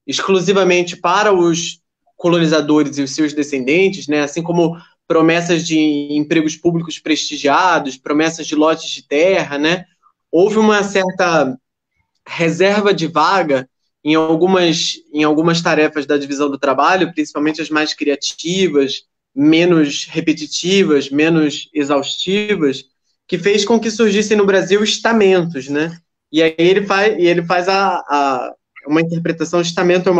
S3: exclusivamente para os colonizadores e os seus descendentes, né? Assim como promessas de empregos públicos prestigiados, promessas de lotes de terra, né? Houve uma certa reserva de vaga em algumas tarefas da divisão do trabalho, principalmente as mais criativas, menos repetitivas, menos exaustivas, que fez com que surgissem no Brasil estamentos, né? E aí ele faz uma interpretação. Estamento é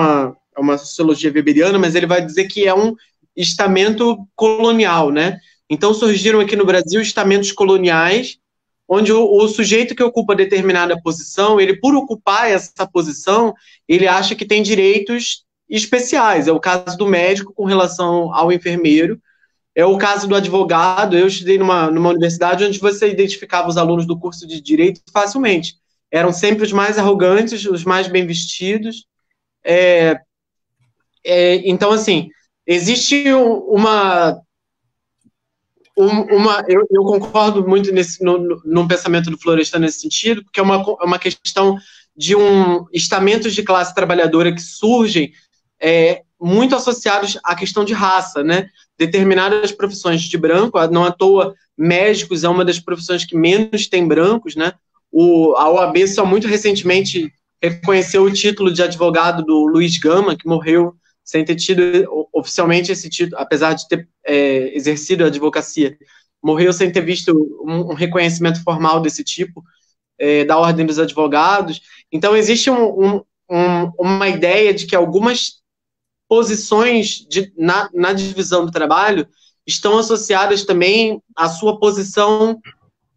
S3: uma sociologia weberiana, mas ele vai dizer que é um estamento colonial, né? Então surgiram aqui no Brasil estamentos coloniais, onde o sujeito que ocupa determinada posição, ele, por ocupar essa posição, ele acha que tem direitos especiais. É o caso do médico com relação ao enfermeiro, é o caso do advogado. Eu estudei numa universidade onde você identificava os alunos do curso de Direito facilmente. Eram sempre os mais arrogantes, os mais bem vestidos. Então, assim, existe eu concordo muito num pensamento do Florestan nesse sentido, porque é uma questão de estamentos de classe trabalhadora que surgem muito associados à questão de raça, né? Determinadas profissões de branco, não à toa, médicos é uma das profissões que menos tem brancos, né? A OAB só muito recentemente reconheceu o título de advogado do Luiz Gama, que morreu sem ter tido oficialmente esse título, apesar de ter exercido a advocacia, morreu sem ter visto um reconhecimento formal desse tipo, da Ordem dos Advogados. Então, existe uma ideia de que algumas posições na divisão do trabalho estão associadas também à sua posição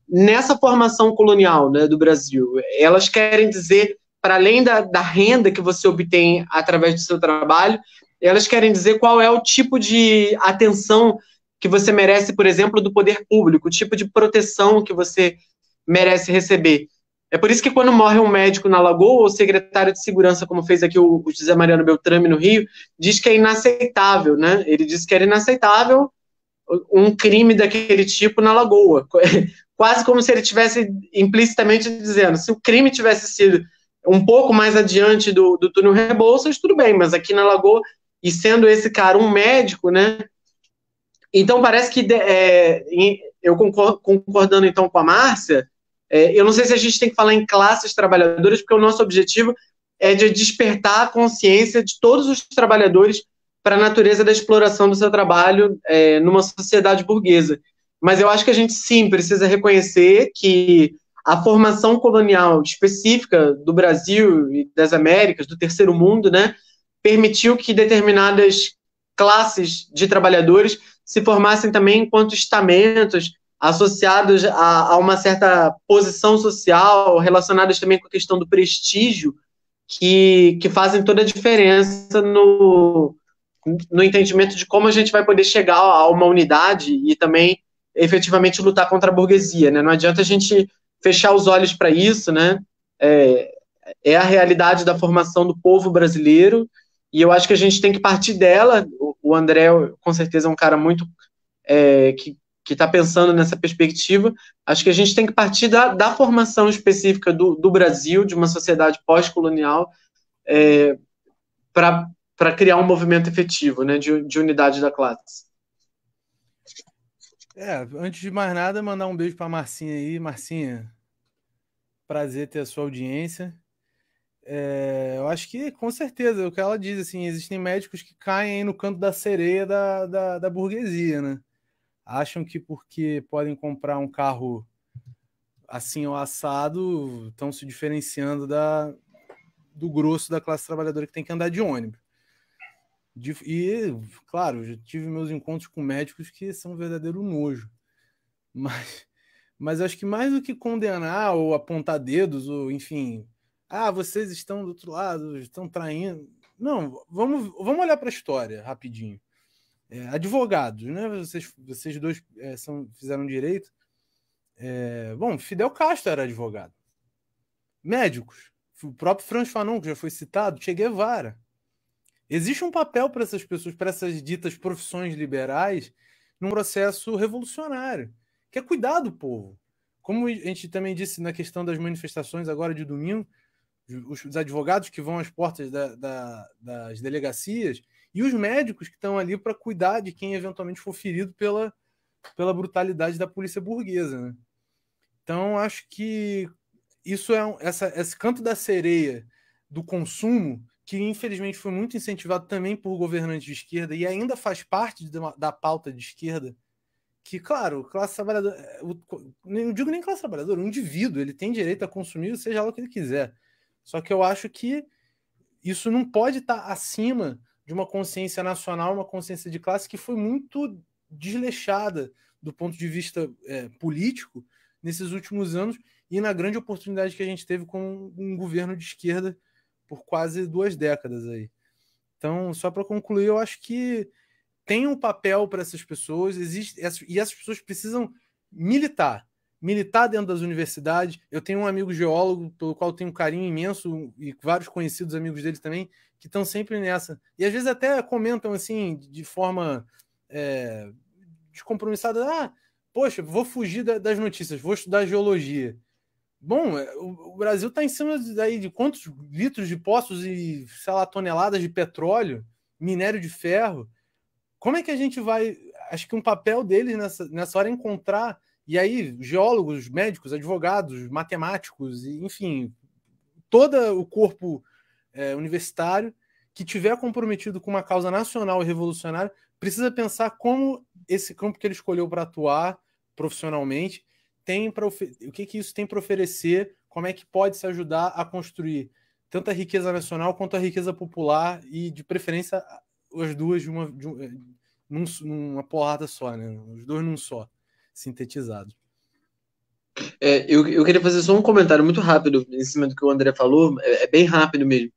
S3: nessa formação colonial, né, do Brasil. Elas querem dizer, para além da renda que você obtém através do seu trabalho, elas querem dizer qual é o tipo de atenção que você merece, por exemplo, do poder público, o tipo de proteção que você merece receber. É por isso que quando morre um médico na Lagoa, o secretário de segurança, como fez aqui o José Mariano Beltrame no Rio, diz que é inaceitável, né? Ele disse que era inaceitável um crime daquele tipo na Lagoa. Quase como se ele estivesse implicitamente dizendo, se o crime tivesse sido um pouco mais adiante do túnel Rebouças, tudo bem, mas aqui na Lagoa, e sendo esse cara um médico, né? Então parece que, eu concordando então com a Márcia, eu não sei se a gente tem que falar em classes trabalhadoras, porque o nosso objetivo é de despertar a consciência de todos os trabalhadores para a natureza da exploração do seu trabalho numa sociedade burguesa. Mas eu acho que a gente sim precisa reconhecer que a formação colonial específica do Brasil e das Américas, do terceiro mundo, né, permitiu que determinadas classes de trabalhadores se formassem também enquanto estamentos associados a uma certa posição social, relacionadas também com a questão do prestígio, que fazem toda a diferença no entendimento de como a gente vai poder chegar a uma unidade e também efetivamente lutar contra a burguesia, né? Não adianta a gente fechar os olhos para isso, né? É a realidade da formação do povo brasileiro, e eu acho que a gente tem que partir dela. O André, com certeza, é um cara muito que está pensando nessa perspectiva. Acho que a gente tem que partir da formação específica do Brasil, de uma sociedade pós-colonial, para criar um movimento efetivo, né, de unidade da classe.
S2: Antes de mais nada, mandar um beijo para Marcinha aí. Marcinha, prazer ter a sua audiência. Eu acho que, com certeza, o que ela diz, assim, existem médicos que caem aí no canto da sereia da burguesia, né? Acham que porque podem comprar um carro assim ou assado, estão se diferenciando do grosso da classe trabalhadora que tem que andar de ônibus. E, claro, já tive meus encontros com médicos que são um verdadeiro nojo. Mas acho que mais do que condenar ou apontar dedos, ou enfim, vocês estão do outro lado, estão traindo. Não, vamos olhar para a história rapidinho. Advogados, né? Vocês dois fizeram direito. Bom, Fidel Castro era advogado. Médicos, o próprio Franz Fanon, que já foi citado, Che Guevara. Existe um papel para essas pessoas, para essas ditas profissões liberais, num processo revolucionário, que é cuidar do povo. Como a gente também disse na questão das manifestações agora de domingo, os advogados que vão às portas das delegacias e os médicos que estão ali para cuidar de quem eventualmente for ferido pela brutalidade da polícia burguesa, né? Então, acho que isso esse canto da sereia do consumo, que infelizmente foi muito incentivado também por governantes de esquerda e ainda faz parte da pauta de esquerda, que, claro, classe trabalhadora, não digo nem classe trabalhadora, o indivíduo, ele tem direito a consumir, seja lá o que ele quiser. Só que eu acho que isso não pode estar acima de uma consciência nacional, uma consciência de classe que foi muito desleixada do ponto de vista político nesses últimos anos e na grande oportunidade que a gente teve com um governo de esquerda por quase 2 décadas aí. Então, só para concluir, eu acho que tem um papel para essas pessoas, e essas pessoas precisam militar dentro das universidades. Eu tenho um amigo geólogo, pelo qual tenho um carinho imenso, e vários conhecidos amigos dele também, que estão sempre nessa. E às vezes até comentam assim, de forma descompromissada, poxa, vou fugir das notícias, vou estudar geologia. Bom, o Brasil está em cima de quantos litros de poços e, sei lá, toneladas de petróleo, minério de ferro. Como é que a gente vai... Acho que um papel deles nessa hora é encontrar... E aí, geólogos, médicos, advogados, matemáticos, enfim, todo o corpo universitário que tiver comprometido com uma causa nacional e revolucionária precisa pensar como esse campo que ele escolheu para atuar profissionalmente o que isso tem para oferecer, como é que pode se ajudar a construir tanto a riqueza nacional quanto a riqueza popular e, de preferência, as duas numa porrada só, né? Os dois num só, sintetizados.
S3: Eu queria fazer só um comentário muito rápido em cima do que o André falou, bem rápido mesmo.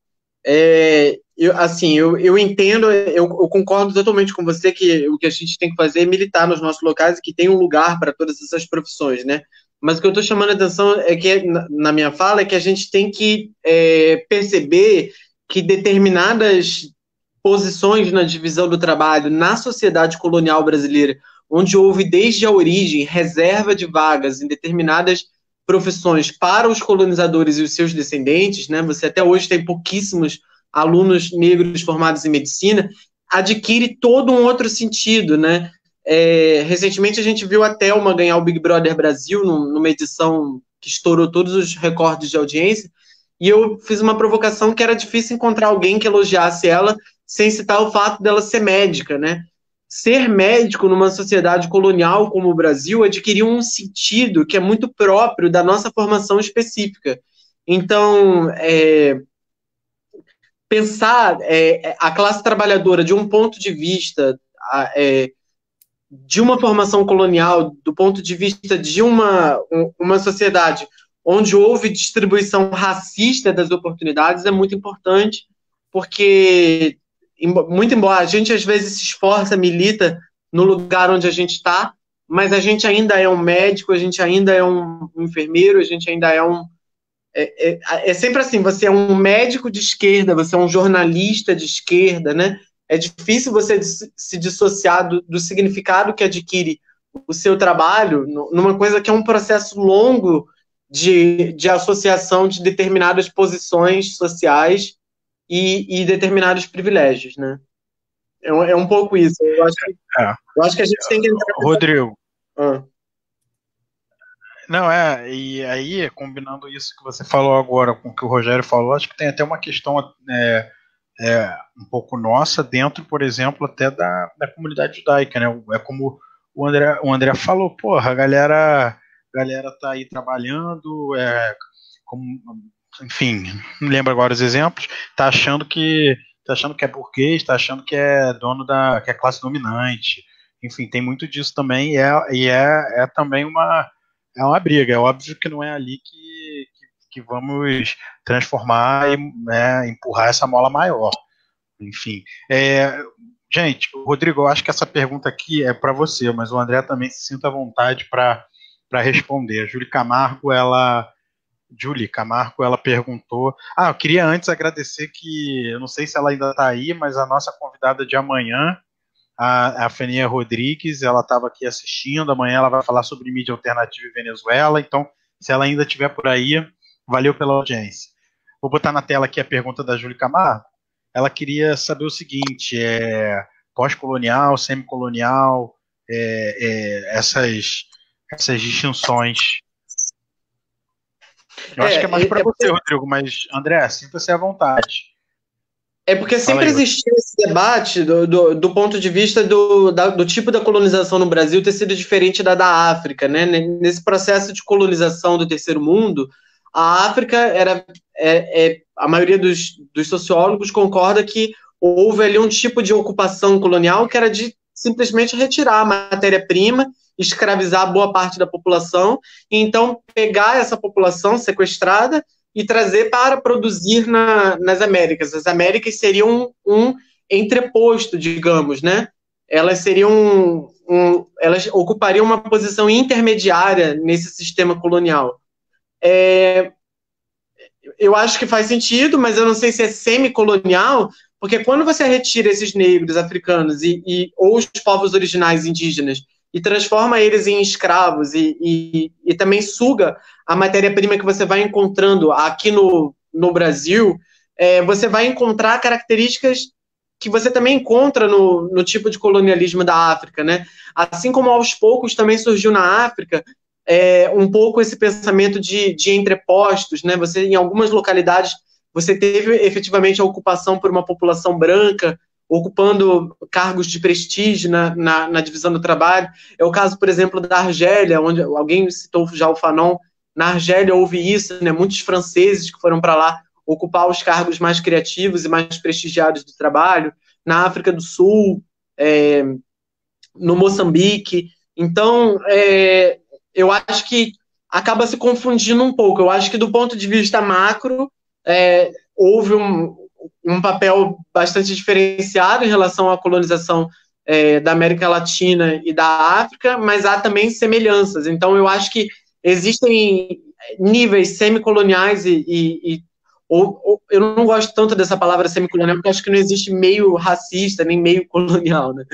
S3: Eu entendo, eu concordo totalmente com você que o que a gente tem que fazer é militar nos nossos locais e que tem um lugar para todas essas profissões, né? Mas o que eu estou chamando a atenção é que, na minha fala, é que a gente tem que perceber que determinadas posições na divisão do trabalho na sociedade colonial brasileira, onde houve desde a origem reserva de vagas em determinadas profissões para os colonizadores e os seus descendentes, né? Você até hoje tem pouquíssimos alunos negros formados em medicina, adquire todo um outro sentido, né? Recentemente a gente viu a Thelma ganhar o Big Brother Brasil numa edição que estourou todos os recordes de audiência, e eu fiz uma provocação que era difícil encontrar alguém que elogiasse ela sem citar o fato dela ser médica, né? Ser médico numa sociedade colonial como o Brasil adquiriu um sentido que é muito próprio da nossa formação específica. Então, pensar a classe trabalhadora de um ponto de vista de uma formação colonial, do ponto de vista de uma sociedade onde houve distribuição racista das oportunidades é muito importante, porque muito embora a gente às vezes se esforça, milita no lugar onde a gente está, mas a gente ainda é um médico, a gente ainda é um enfermeiro, a gente ainda é um... É sempre assim, você é um médico de esquerda, você é um jornalista de esquerda, né? É difícil você se dissociar do significado que adquire o seu trabalho numa coisa que é um processo longo de associação de determinadas posições sociais e determinados privilégios, né? É um pouco isso. Eu acho que a gente tem que entrar...
S1: Rodrigo.
S3: Ah.
S1: Não, e aí, combinando isso que você falou agora com o que o Rogério falou, acho que tem até uma questão um pouco nossa dentro, por exemplo, até da comunidade judaica, né? É como o André falou, porra, a galera tá aí trabalhando, enfim, não lembro agora os exemplos, tá achando que é burguês, tá achando que é dono que é classe dominante, enfim, tem muito disso também, e é também uma briga. É óbvio que não é ali que vamos transformar e empurrar essa mola maior. Enfim. Gente, Rodrigo, eu acho que essa pergunta aqui é para você, mas o André também se sinta à vontade para responder. A Julie Camargo, ela perguntou. Eu queria antes agradecer que, eu não sei se ela ainda está aí, mas a nossa convidada de amanhã, a Fenia Rodrigues, ela estava aqui assistindo. Amanhã ela vai falar sobre mídia alternativa e Venezuela. Então, se ela ainda estiver por aí, valeu pela audiência. Vou botar na tela aqui a pergunta da Júlia Camargo. Ela queria saber o seguinte: pós-colonial, semicolonial, essas distinções. Eu acho que é mais para você, Rodrigo, mas, André, sinta-se à vontade.
S3: É porque sempre existiu esse debate do ponto de vista do tipo da colonização no Brasil ter sido diferente da África, né? Nesse processo de colonização do terceiro mundo, a África a maioria dos sociólogos concorda que houve ali um tipo de ocupação colonial que era de simplesmente retirar a matéria-prima, escravizar boa parte da população, e então pegar essa população sequestrada e trazer para produzir nas Américas. As Américas seriam um entreposto, digamos, né? Elas seriam elas ocupariam uma posição intermediária nesse sistema colonial. Eu acho que faz sentido, mas eu não sei se é semicolonial, porque quando você retira esses negros africanos ou os povos originais indígenas e transforma eles em escravos e também suga a matéria-prima que você vai encontrando aqui no Brasil, você vai encontrar características que você também encontra no tipo de colonialismo da África, né? Assim como aos poucos também surgiu na África um pouco esse pensamento de entrepostos, né? Você, em algumas localidades, você teve efetivamente a ocupação por uma população branca, ocupando cargos de prestígio na divisão do trabalho. É o caso, por exemplo, da Argélia, onde alguém citou já o Fanon. Na Argélia houve isso, né? Muitos franceses que foram para lá ocupar os cargos mais criativos e mais prestigiados do trabalho. Na África do Sul, no Moçambique. Então, eu acho que acaba se confundindo um pouco. Eu acho que, do ponto de vista macro, houve um papel bastante diferenciado em relação à colonização da América Latina e da África, mas há também semelhanças. Então, eu acho que existem níveis semicoloniais eu não gosto tanto dessa palavra semicolonial, porque acho que não existe meio racista, nem meio colonial, né?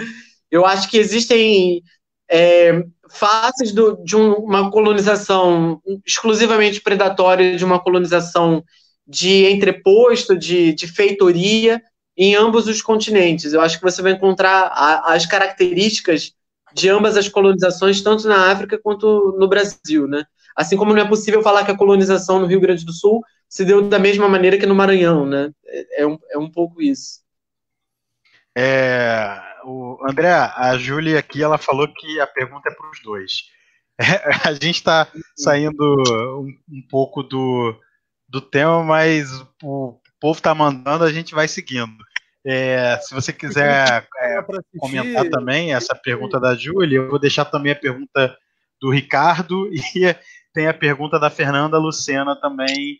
S3: Eu acho que existem faces de uma colonização exclusivamente predatória, de uma colonização de entreposto, de feitoria, em ambos os continentes. Eu acho que você vai encontrar as características de ambas as colonizações, tanto na África quanto no Brasil, né? Assim como não é possível falar que a colonização no Rio Grande do Sul se deu da mesma maneira que no Maranhão, né? É um pouco isso.
S1: André, a Júlia aqui, ela falou que a pergunta é para os dois. A gente está saindo um pouco do tema, mas o povo está mandando, a gente vai seguindo. Se você quiser comentar também essa pergunta da Júlia, eu vou deixar também a pergunta do Ricardo e tem a pergunta da Fernanda Lucena também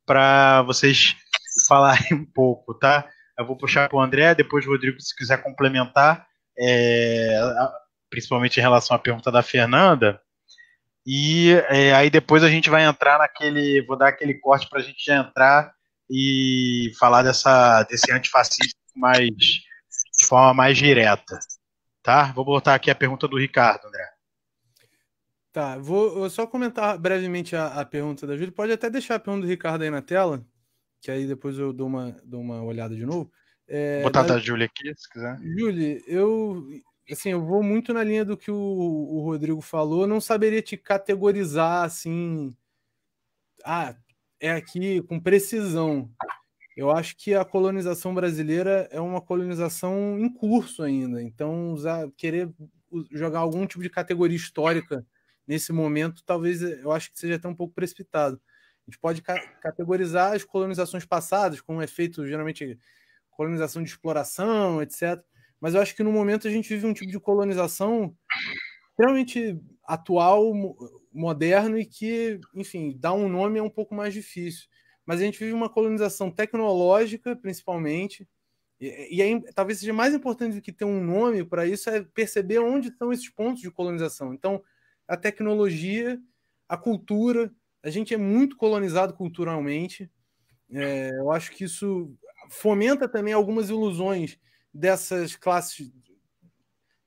S1: para vocês falarem um pouco, tá? Eu vou puxar para o André, depois o Rodrigo, se quiser complementar. principalmente em relação à pergunta da Fernanda. E aí depois a gente vai entrar vou dar aquele corte para a gente já entrar e falar desse antifascismo de forma mais direta. Tá? Vou botar aqui a pergunta do Ricardo, André.
S2: Tá, vou só comentar brevemente a pergunta da Júlia. Pode até deixar a pergunta do Ricardo aí na tela, que aí depois eu dou uma olhada de novo.
S1: Vou botar da Júlia aqui, se quiser.
S2: Júlia, eu vou muito na linha do que o Rodrigo falou. Não saberia te categorizar assim. É aqui com precisão. Eu acho que a colonização brasileira é uma colonização em curso ainda. Então, querer jogar algum tipo de categoria histórica nesse momento, talvez eu acho que seja até um pouco precipitado. A gente pode categorizar as colonizações passadas, com um efeito, geralmente, colonização de exploração, etc. Mas eu acho que no momento a gente vive um tipo de colonização extremamente atual, moderno e que, enfim, dar um nome é um pouco mais difícil. Mas a gente vive uma colonização tecnológica, principalmente, e aí, talvez seja mais importante do que ter um nome para isso é perceber onde estão esses pontos de colonização. Então, a tecnologia, a cultura, a gente é muito colonizado culturalmente. Eu acho que isso fomenta também algumas ilusões dessas classes,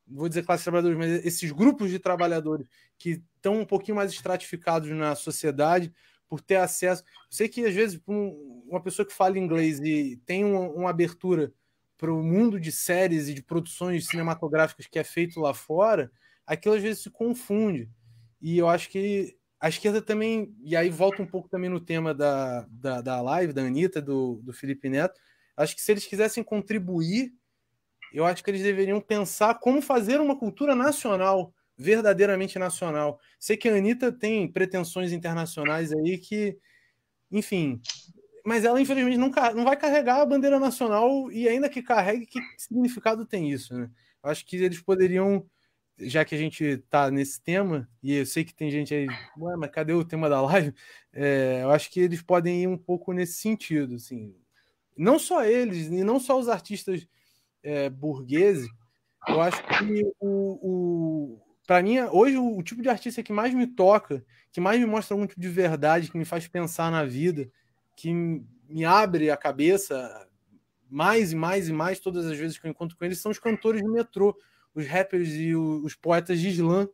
S2: vou dizer classes trabalhadoras, mas esses grupos de trabalhadores que estão um pouquinho mais estratificados na sociedade por ter acesso. Sei que às vezes uma pessoa que fala inglês e tem uma abertura para o mundo de séries e de produções cinematográficas que é feito lá fora, aquilo às vezes se confunde. E eu acho que a esquerda também, e aí volta um pouco também no tema da live, da Anitta, do Felipe Neto, acho que se eles quisessem contribuir, eu acho que eles deveriam pensar como fazer uma cultura nacional, verdadeiramente nacional. Sei que a Anitta tem pretensões internacionais aí que, enfim, mas ela infelizmente não vai carregar a bandeira nacional e ainda que carregue, que significado tem isso, né? Eu acho que eles poderiam, já que a gente está nesse tema, e eu sei que tem gente aí, ué, mas cadê o tema da live? Eu acho que eles podem ir um pouco nesse sentido, assim. Não só eles, e não só os artistas burgueses. Eu acho que para mim, hoje, o tipo de artista que mais me toca, que mais me mostra algum tipo de verdade, que me faz pensar na vida, que me abre a cabeça mais e mais e mais todas as vezes que eu encontro com eles, são os cantores do metrô, os rappers e os poetas de slam,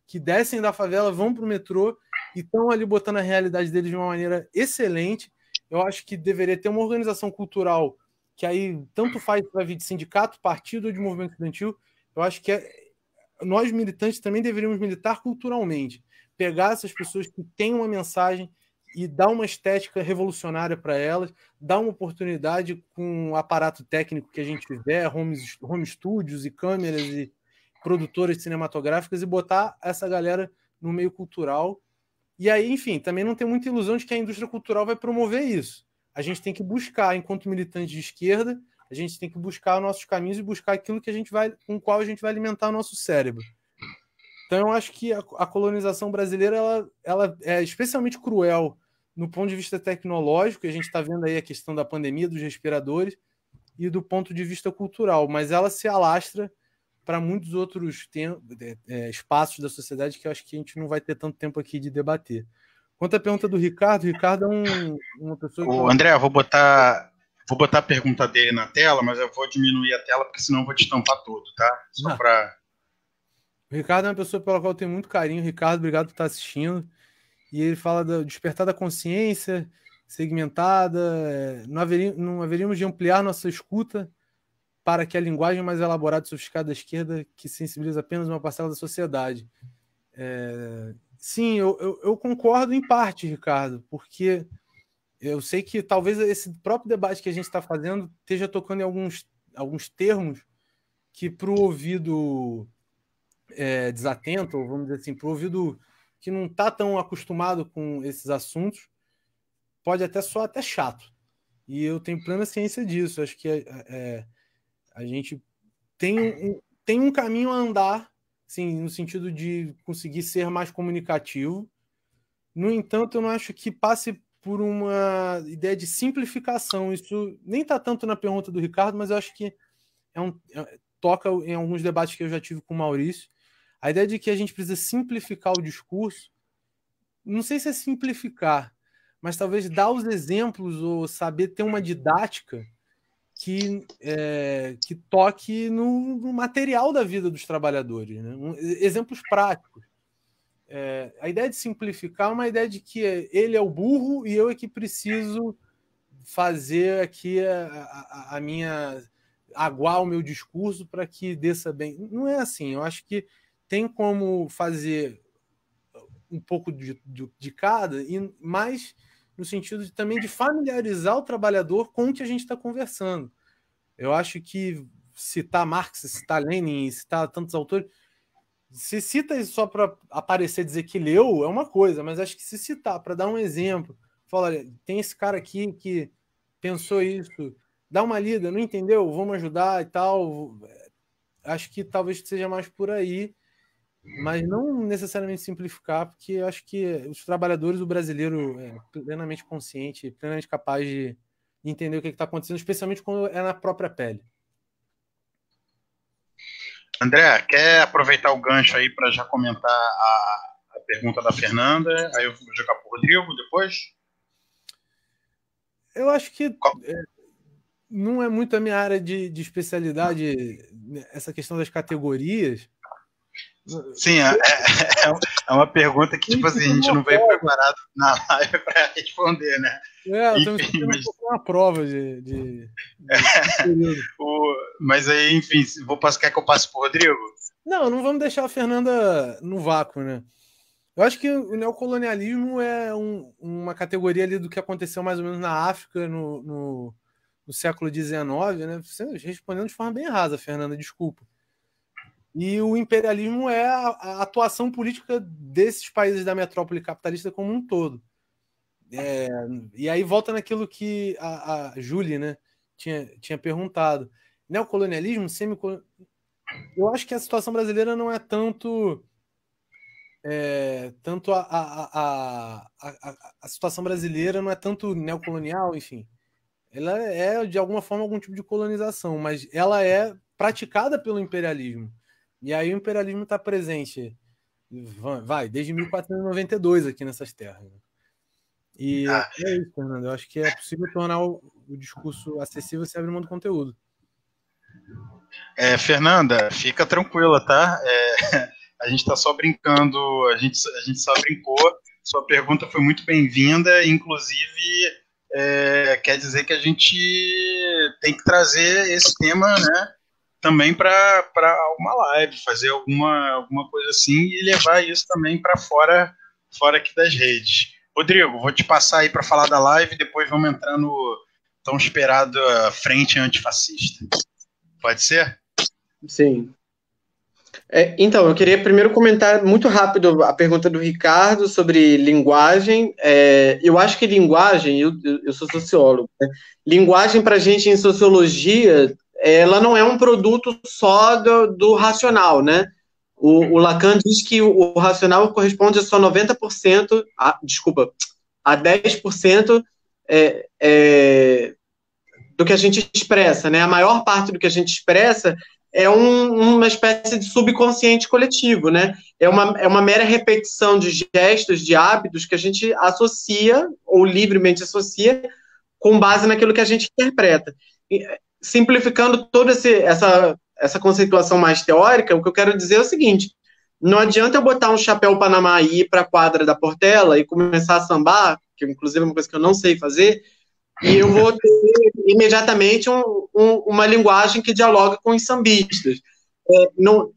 S2: que descem da favela, vão para o metrô e estão ali botando a realidade deles de uma maneira excelente. Eu acho que deveria ter uma organização cultural que aí tanto faz para vir de sindicato, partido ou de movimento estudantil. Eu acho que nós militantes também deveríamos militar culturalmente, pegar essas pessoas que têm uma mensagem e dar uma estética revolucionária para elas, dar uma oportunidade com o aparato técnico que a gente tiver, home studios e câmeras e produtoras cinematográficas e botar essa galera no meio cultural. E aí, enfim, também não tem muita ilusão de que a indústria cultural vai promover isso. A gente tem que buscar, enquanto militante de esquerda, a gente tem que buscar nossos caminhos e buscar aquilo que com o qual a gente vai alimentar o nosso cérebro. Então, eu acho que a colonização brasileira ela é especialmente cruel no ponto de vista tecnológico, a gente está vendo aí a questão da pandemia, dos respiradores, e do ponto de vista cultural, mas ela se alastra para muitos outros espaços da sociedade que eu acho que a gente não vai ter tanto tempo aqui de debater. Quanto à pergunta do Ricardo, o Ricardo é uma pessoa que...
S1: André, eu vou botar a pergunta dele na tela, mas eu vou diminuir a tela, porque senão eu vou te tampar todo, tá? Só para...
S2: O Ricardo é uma pessoa pela qual eu tenho muito carinho. Ricardo, obrigado por estar assistindo. E ele fala do despertar da consciência segmentada. Não haveríamos de ampliar nossa escuta para que a linguagem mais elaborada e sofisticada da esquerda, que sensibiliza apenas uma parcela da sociedade. Sim, eu concordo em parte, Ricardo, porque eu sei que talvez esse próprio debate que a gente está fazendo esteja tocando em alguns termos que para o ouvido desatento, ou vamos dizer assim, para o ouvido que não está tão acostumado com esses assuntos, pode até soar até chato. E eu tenho plena ciência disso. Acho que a gente tem um caminho a andar, sim, no sentido de conseguir ser mais comunicativo. No entanto, eu não acho que passe por uma ideia de simplificação. Isso nem está tanto na pergunta do Ricardo, mas eu acho que toca em alguns debates que eu já tive com o Maurício. A ideia de que a gente precisa simplificar o discurso, não sei se é simplificar, mas talvez dar os exemplos ou saber ter uma didática que toque no material da vida dos trabalhadores, né? Exemplos práticos. A ideia de simplificar é uma ideia de que ele é o burro e eu é que preciso fazer aqui a minha... aguar o meu discurso para que desça bem. Não é assim. Eu acho que tem como fazer um pouco de cada, e mais no sentido também de familiarizar o trabalhador com o que a gente está conversando. Eu acho que citar Marx, citar Lenin, citar tantos autores, se cita isso só para aparecer, dizer que leu, é uma coisa, mas acho que se citar para dar um exemplo, fala, olha, tem esse cara aqui que pensou isso, dá uma lida, não entendeu? Vamos ajudar e tal. Acho que talvez seja mais por aí, mas não necessariamente simplificar, porque acho que os trabalhadores, o brasileiro é plenamente consciente, plenamente capaz de entender o que está acontecendo, especialmente quando é na própria pele.
S1: André, quer aproveitar o gancho aí para já comentar a pergunta da Fernanda? Aí eu vou jogar para o Rodrigo depois?
S2: Eu acho que não é muito a minha área de especialidade, essa questão das categorias.
S1: Sim, é uma pergunta que tipo assim, a gente não veio preparado na live para responder, né?
S2: Enfim, uma prova
S1: mas aí, enfim, quer que eu passe para o Rodrigo?
S2: Não vamos deixar a Fernanda no vácuo, né? Eu acho que o neocolonialismo é uma categoria ali do que aconteceu mais ou menos na África no século XIX, né? Você respondendo de forma bem rasa, Fernanda, desculpa. E o imperialismo é a atuação política desses países da metrópole capitalista como um todo. E aí volta naquilo que a Julie, né, tinha perguntado. Neocolonialismo, eu acho que a situação brasileira não é tanto a situação brasileira não é tanto neocolonial, enfim. Ela é, de alguma forma, algum tipo de colonização, mas ela é praticada pelo imperialismo. E aí o imperialismo está presente, desde 1492 aqui nessas terras. E é isso, Fernando. Eu acho que é possível tornar o discurso acessível se abrir mão do conteúdo.
S1: Fernanda, fica tranquila, tá? A gente está só brincando, a gente só brincou. Sua pergunta foi muito bem-vinda, inclusive quer dizer que a gente tem que trazer esse tema, né, também para uma live, fazer alguma coisa assim e levar isso também para fora aqui das redes. Rodrigo, vou te passar aí para falar da live e depois vamos entrar no tão esperado Frente Antifascista. Pode ser?
S3: Sim. Então, eu queria primeiro comentar muito rápido a pergunta do Ricardo sobre linguagem. Eu acho que linguagem, eu sou sociólogo, né? Linguagem para a gente em sociologia, ela não é um produto só do racional, né? O Lacan diz que o racional corresponde a só 90%, a 10% do que a gente expressa, né? A maior parte do que a gente expressa é uma espécie de subconsciente coletivo, né? É uma mera repetição de gestos, de hábitos que a gente associa, ou livremente associa, com base naquilo que a gente interpreta. E, simplificando toda essa conceituação mais teórica, o que eu quero dizer é o seguinte: não adianta eu botar um chapéu Panamá e ir para a quadra da Portela e começar a sambar, que inclusive é uma coisa que eu não sei fazer, e eu vou ter imediatamente uma linguagem que dialoga com os sambistas.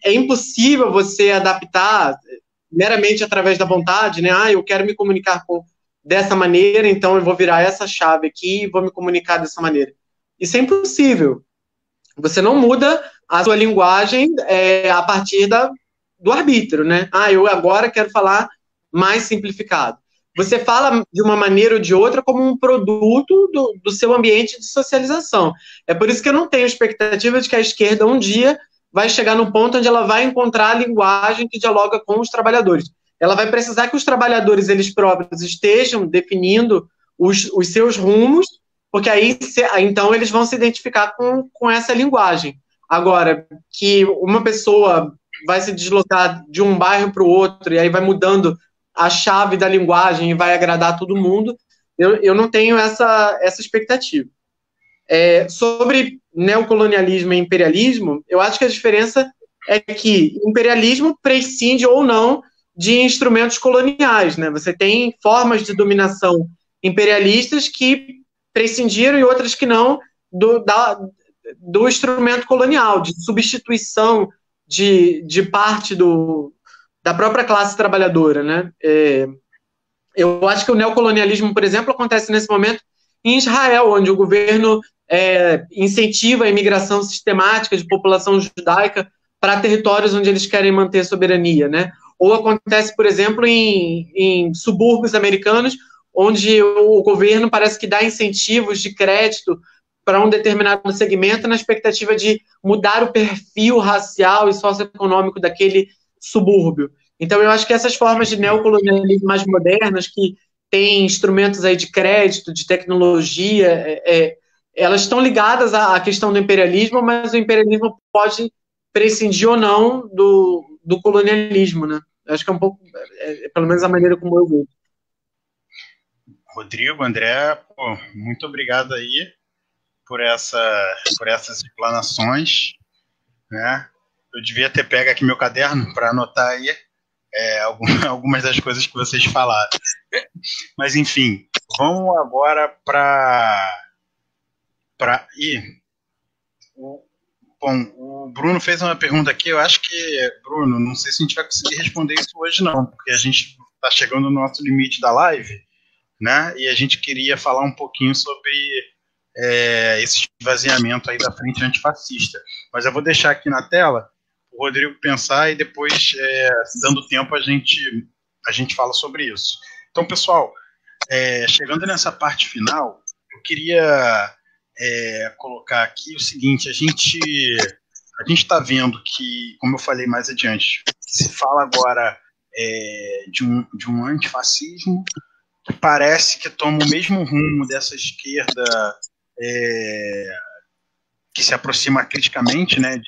S3: É impossível você adaptar meramente através da vontade, né? Eu quero me comunicar dessa maneira, então eu vou virar essa chave aqui e vou me comunicar dessa maneira. Isso é impossível. Você não muda a sua linguagem a partir do arbítrio, né? Eu agora quero falar mais simplificado. Você fala de uma maneira ou de outra como um produto do seu ambiente de socialização. É por isso que eu não tenho expectativa de que a esquerda um dia vai chegar no ponto onde ela vai encontrar a linguagem que dialoga com os trabalhadores. Ela vai precisar que os trabalhadores, eles próprios, estejam definindo os seus rumos, porque aí, então, eles vão se identificar com essa linguagem. Agora, que uma pessoa vai se deslocar de um bairro para o outro, e aí vai mudando a chave da linguagem e vai agradar todo mundo. Eu não tenho essa expectativa. Sobre neocolonialismo e imperialismo, eu acho que a diferença é que imperialismo prescinde ou não de instrumentos coloniais, né? Você tem formas de dominação imperialistas que prescindiram e outras que não do instrumento colonial, de substituição de parte da própria classe trabalhadora, né? Eu acho que o neocolonialismo, por exemplo, acontece nesse momento em Israel, onde o governo incentiva a imigração sistemática de população judaica para territórios onde eles querem manter soberania, né? Ou acontece, por exemplo, em subúrbios americanos, onde o governo parece que dá incentivos de crédito para um determinado segmento na expectativa de mudar o perfil racial e socioeconômico daquele subúrbio. Então, eu acho que essas formas de neocolonialismo mais modernas, que têm instrumentos aí de crédito, de tecnologia, elas estão ligadas à questão do imperialismo, mas o imperialismo pode prescindir ou não do colonialismo, né? Acho que é um pouco, pelo menos a maneira como eu vejo.
S1: Rodrigo, André, muito obrigado aí por essas explanações, né? Eu devia ter pego aqui meu caderno para anotar aí algumas das coisas que vocês falaram. Mas, enfim, vamos agora para Bom, o Bruno fez uma pergunta aqui, eu acho que, Bruno, não sei se a gente vai conseguir responder isso hoje não, porque a gente está chegando no nosso limite da live, né, e a gente queria falar um pouquinho sobre esse esvaziamento aí da frente antifascista. Mas eu vou deixar aqui na tela o Rodrigo pensar e depois, dando tempo, a gente fala sobre isso. Então, pessoal, chegando nessa parte final, eu queria colocar aqui o seguinte: a gente está vendo que, como eu falei mais adiante, se fala agora de um antifascismo que parece que toma o mesmo rumo dessa esquerda que se aproxima criticamente, né,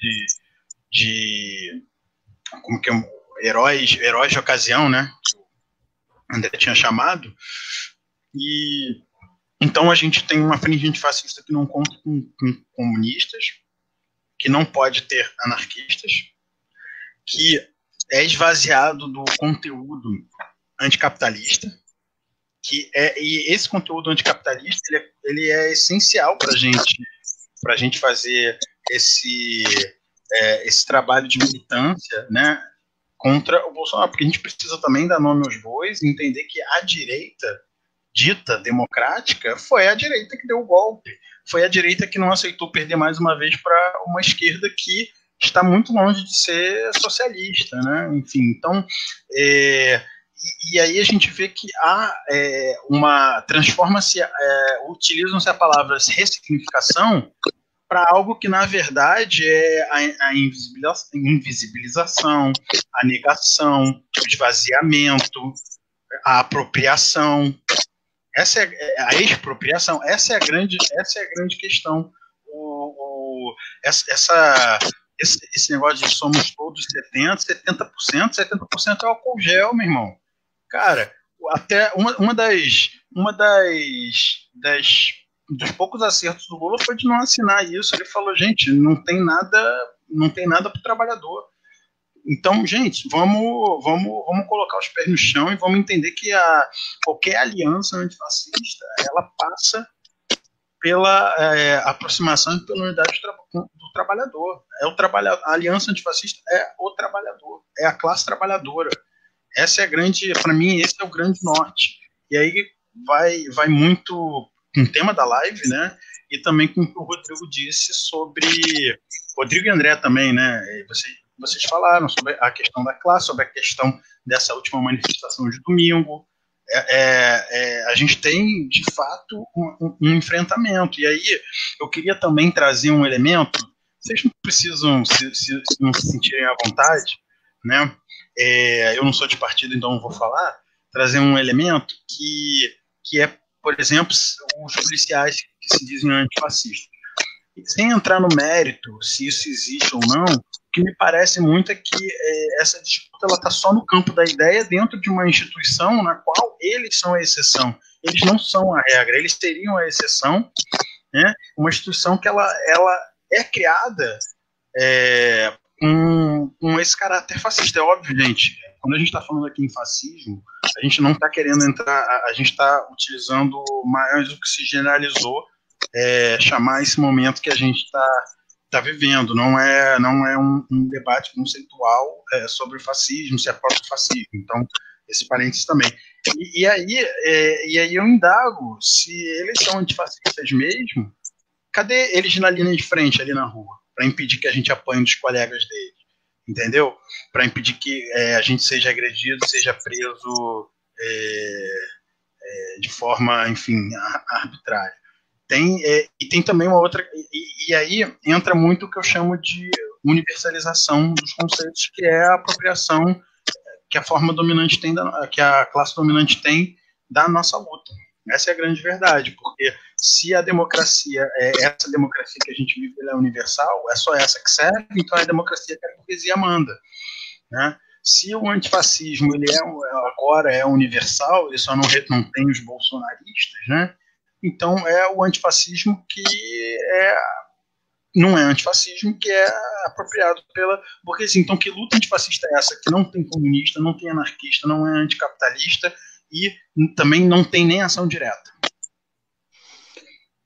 S1: de como que heróis de ocasião, né, que o André tinha chamado. E então a gente tem uma frente antifascista que não conta com comunistas, que não pode ter anarquistas, que é esvaziado do conteúdo anticapitalista, e esse conteúdo anticapitalista ele é essencial para a gente fazer esse trabalho de militância, né, contra o Bolsonaro, porque a gente precisa também dar nome aos bois e entender que a direita dita democrática foi a direita que deu o golpe, foi a direita que não aceitou perder mais uma vez para uma esquerda que está muito longe de ser socialista, né? Enfim, então e aí a gente vê que há transforma-se, utilizam-se a palavra ressignificação para algo que na verdade é a invisibilização, a negação, o esvaziamento, a apropriação. Essa é a expropriação, essa é a grande questão. Esse negócio de somos todos 70% é álcool gel, meu irmão. Cara, até dos poucos acertos do Lula foi de não assinar isso. Ele falou, gente, não tem nada para o trabalhador. Então, gente, vamos colocar os pés no chão e vamos entender que qualquer aliança antifascista, ela passa pela aproximação e pela unidade do trabalhador. A aliança antifascista é o trabalhador, é a classe trabalhadora. Para mim, esse é o grande norte. E aí vai muito com o tema da live, né? E também com o que o Rodrigo disse sobre... Rodrigo e André também, né? Vocês falaram sobre a questão da classe, sobre a questão dessa última manifestação de domingo. A gente tem, de fato, um enfrentamento. E aí eu queria também trazer um elemento, vocês não precisam não se sentirem à vontade, né? Eu não sou de partido, então não vou falar, trazer um elemento que é, por exemplo, os policiais que se dizem antifascistas. sem entrar no mérito, se isso existe ou não, o que me parece muito é que essa disputa está só no campo da ideia dentro de uma instituição na qual eles são a exceção. Eles não são a regra, eles seriam a exceção, né? Uma instituição que ela é criada com esse caráter fascista. É óbvio, gente, quando a gente está falando aqui em fascismo, a gente não está querendo entrar, a gente está utilizando mais o que se generalizou, chamar esse momento que a gente está vivendo. Não é um debate conceitual sobre fascismo, se é próprio fascismo. Então, esse parênteses também. E aí eu indago se eles são antifascistas mesmo. Cadê eles na linha de frente, ali na rua, para impedir que a gente apanhe dos colegas deles? Entendeu? Para impedir que a gente seja agredido, seja preso de forma, enfim, arbitrária. E tem também uma outra... E aí entra muito o que eu chamo de universalização dos conceitos, que é a apropriação que a forma dominante tem, que a classe dominante tem da nossa luta. Essa é a grande verdade, porque se a democracia essa democracia que a gente vive, ela é universal, é só essa que serve, então é a democracia que a burguesia manda, né? Se o antifascismo ele agora é universal, ele só não tem os bolsonaristas, né? Então é o antifascismo que não é antifascismo, que é apropriado pela burguesia. Então, que luta antifascista é essa? Que não tem comunista, não tem anarquista, não é anticapitalista e também não tem nem ação direta.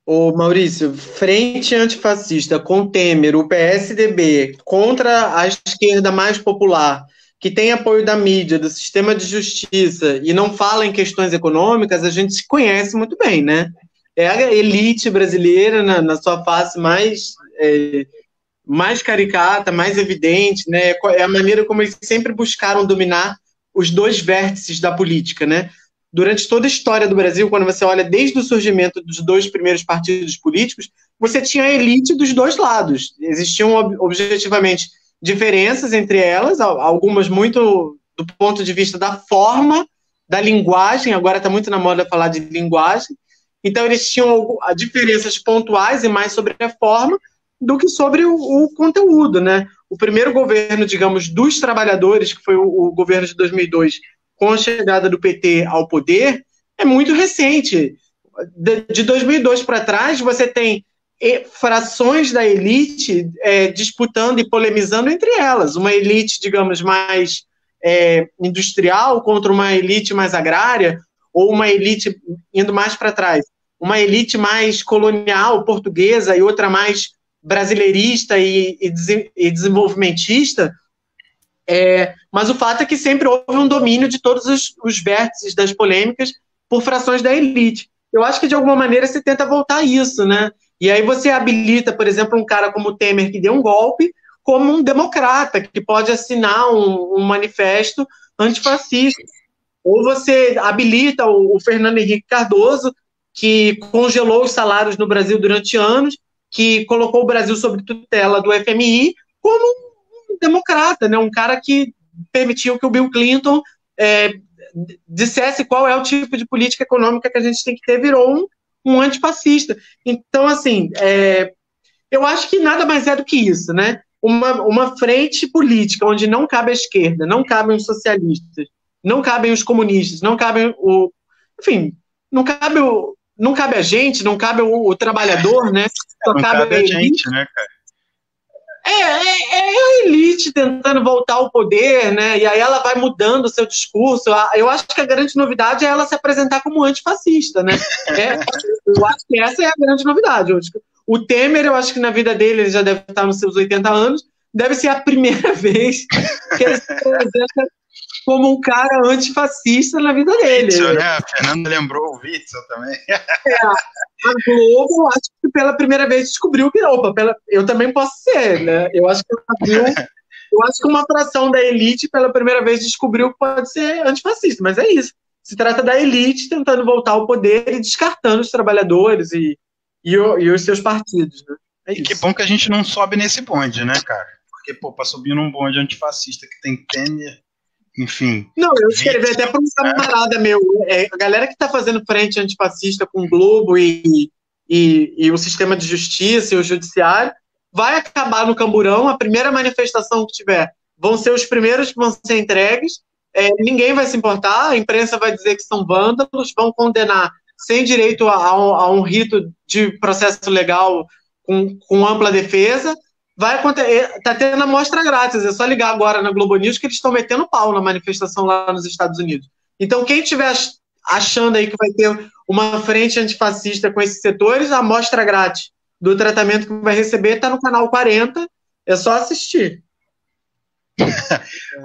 S3: Ô Maurício, frente antifascista com Temer, o PSDB, contra a esquerda mais popular, que tem apoio da mídia, do sistema de justiça e não fala em questões econômicas, a gente se conhece muito bem, né? É a elite brasileira na sua face mais caricata, mais evidente, né? É a maneira como eles sempre buscaram dominar os dois vértices da política, né? Durante toda a história do Brasil, quando você olha desde o surgimento dos dois primeiros partidos políticos, você tinha a elite dos dois lados. Existiam objetivamente diferenças entre elas, algumas muito do ponto de vista da forma, da linguagem, agora está muito na moda falar de linguagem. Então, eles tinham diferenças pontuais e mais sobre a forma do que sobre o conteúdo, né? O primeiro governo, digamos, dos trabalhadores, que foi o governo de 2002, com a chegada do PT ao poder, é muito recente. De 2002 para trás, você tem frações da elite disputando e polemizando entre elas. Uma elite, digamos, mais industrial contra uma elite mais agrária, ou uma elite indo mais para trás. Uma elite mais colonial, portuguesa, e outra mais brasileirista e desenvolvimentista, mas o fato é que sempre houve um domínio de todos os vértices das polêmicas por frações da elite. Eu acho que, de alguma maneira, se tenta voltar a isso, né? E aí você habilita, por exemplo, um cara como o Temer, que deu um golpe, como um democrata, que pode assinar um manifesto antifascista. Ou você habilita o Fernando Henrique Cardoso, que congelou os salários no Brasil durante anos, que colocou o Brasil sob tutela do FMI, como um democrata, né? Um cara que permitiu que o Bill Clinton dissesse qual é o tipo de política econômica que a gente tem que ter, virou um antifascista. Então, assim, eu acho que nada mais é do que isso, né? Uma frente política onde não cabe a esquerda, não cabem os socialistas, não cabem os comunistas, não cabem enfim, não cabe a gente, não cabe o trabalhador, né?
S1: Só cabe a gente, né, cara?
S3: É a elite tentando voltar ao poder, né? E aí ela vai mudando o seu discurso. Eu acho que a grande novidade é ela se apresentar como antifascista, né? Eu acho que essa é a grande novidade. O Temer, eu acho que na vida dele, ele já deve estar nos seus 80 anos, deve ser a primeira vez que ele se apresenta como um cara antifascista na vida dele.
S1: Witzel, né? A Fernanda lembrou o Witzel também.
S3: A Globo, acho que pela primeira vez descobriu que, eu também posso ser, né? Eu acho que uma fração da elite pela primeira vez descobriu que pode ser antifascista, mas é isso. Se trata da elite tentando voltar ao poder e descartando os trabalhadores e os seus partidos, né?
S1: E que bom que a gente não sobe nesse bonde, né, cara? Porque, pra subir num bonde antifascista que tem Temer, enfim.
S3: Não, eu escrevi até para um camarada meu. A galera que está fazendo frente antifascista com Globo e e o sistema de justiça e o judiciário, vai acabar no camburão. A primeira manifestação que tiver vão ser os primeiros que vão ser entregues, ninguém vai se importar, a imprensa vai dizer que são vândalos, vão condenar sem direito a um rito de processo legal com ampla defesa. Vai acontecer, tá tendo amostra grátis, é só ligar agora na Globo News que eles estão metendo pau na manifestação lá nos Estados Unidos. Então, quem estiver achando aí que vai ter uma frente antifascista com esses setores, a amostra grátis do tratamento que vai receber está no canal 40, é só assistir.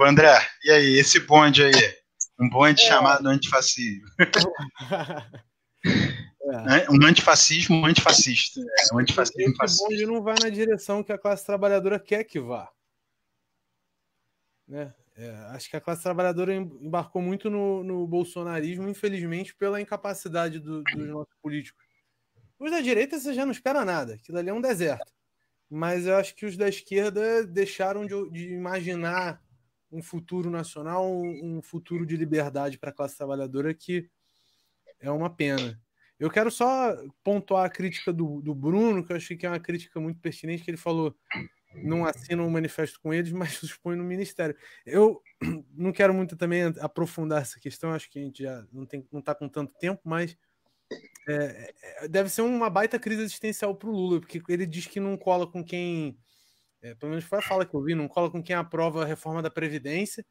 S1: André, e aí, esse bonde aí? Um bonde chamado antifascismo. Um antifascismo antifascista. Um antifascismo fascista.
S2: Esse bonde não vai na direção que a classe trabalhadora quer que vá. Né? Acho que a classe trabalhadora embarcou muito no bolsonarismo, infelizmente, pela incapacidade dos nossos políticos. Os da direita você já não espera nada, aquilo ali é um deserto. Mas eu acho que os da esquerda deixaram de imaginar um futuro nacional, um futuro de liberdade para a classe trabalhadora, que é uma pena. Eu quero só pontuar a crítica do Bruno, que eu achei que é uma crítica muito pertinente, que ele falou: não assina um manifesto com eles, mas os põe no ministério. Eu não quero muito também aprofundar essa questão, acho que a gente já não está com tanto tempo, mas deve ser uma baita crise existencial para o Lula, porque ele diz que não cola com quem, pelo menos foi a fala que eu vi, não cola com quem aprova a reforma da Previdência,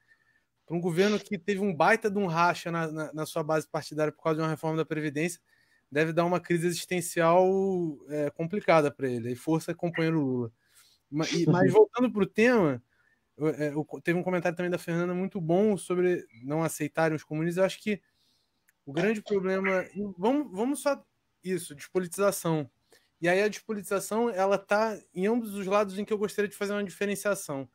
S2: para um governo que teve um baita de um racha na sua base partidária por causa de uma reforma da Previdência, deve dar uma crise existencial complicada para ele, e força companheiro Lula. Mas voltando para o tema, teve um comentário também da Fernanda muito bom sobre não aceitarem os comunistas. Eu acho que o grande problema... Vamos só isso, despolitização. E aí a despolitização, ela está em ambos os lados em que eu gostaria de fazer uma diferenciação.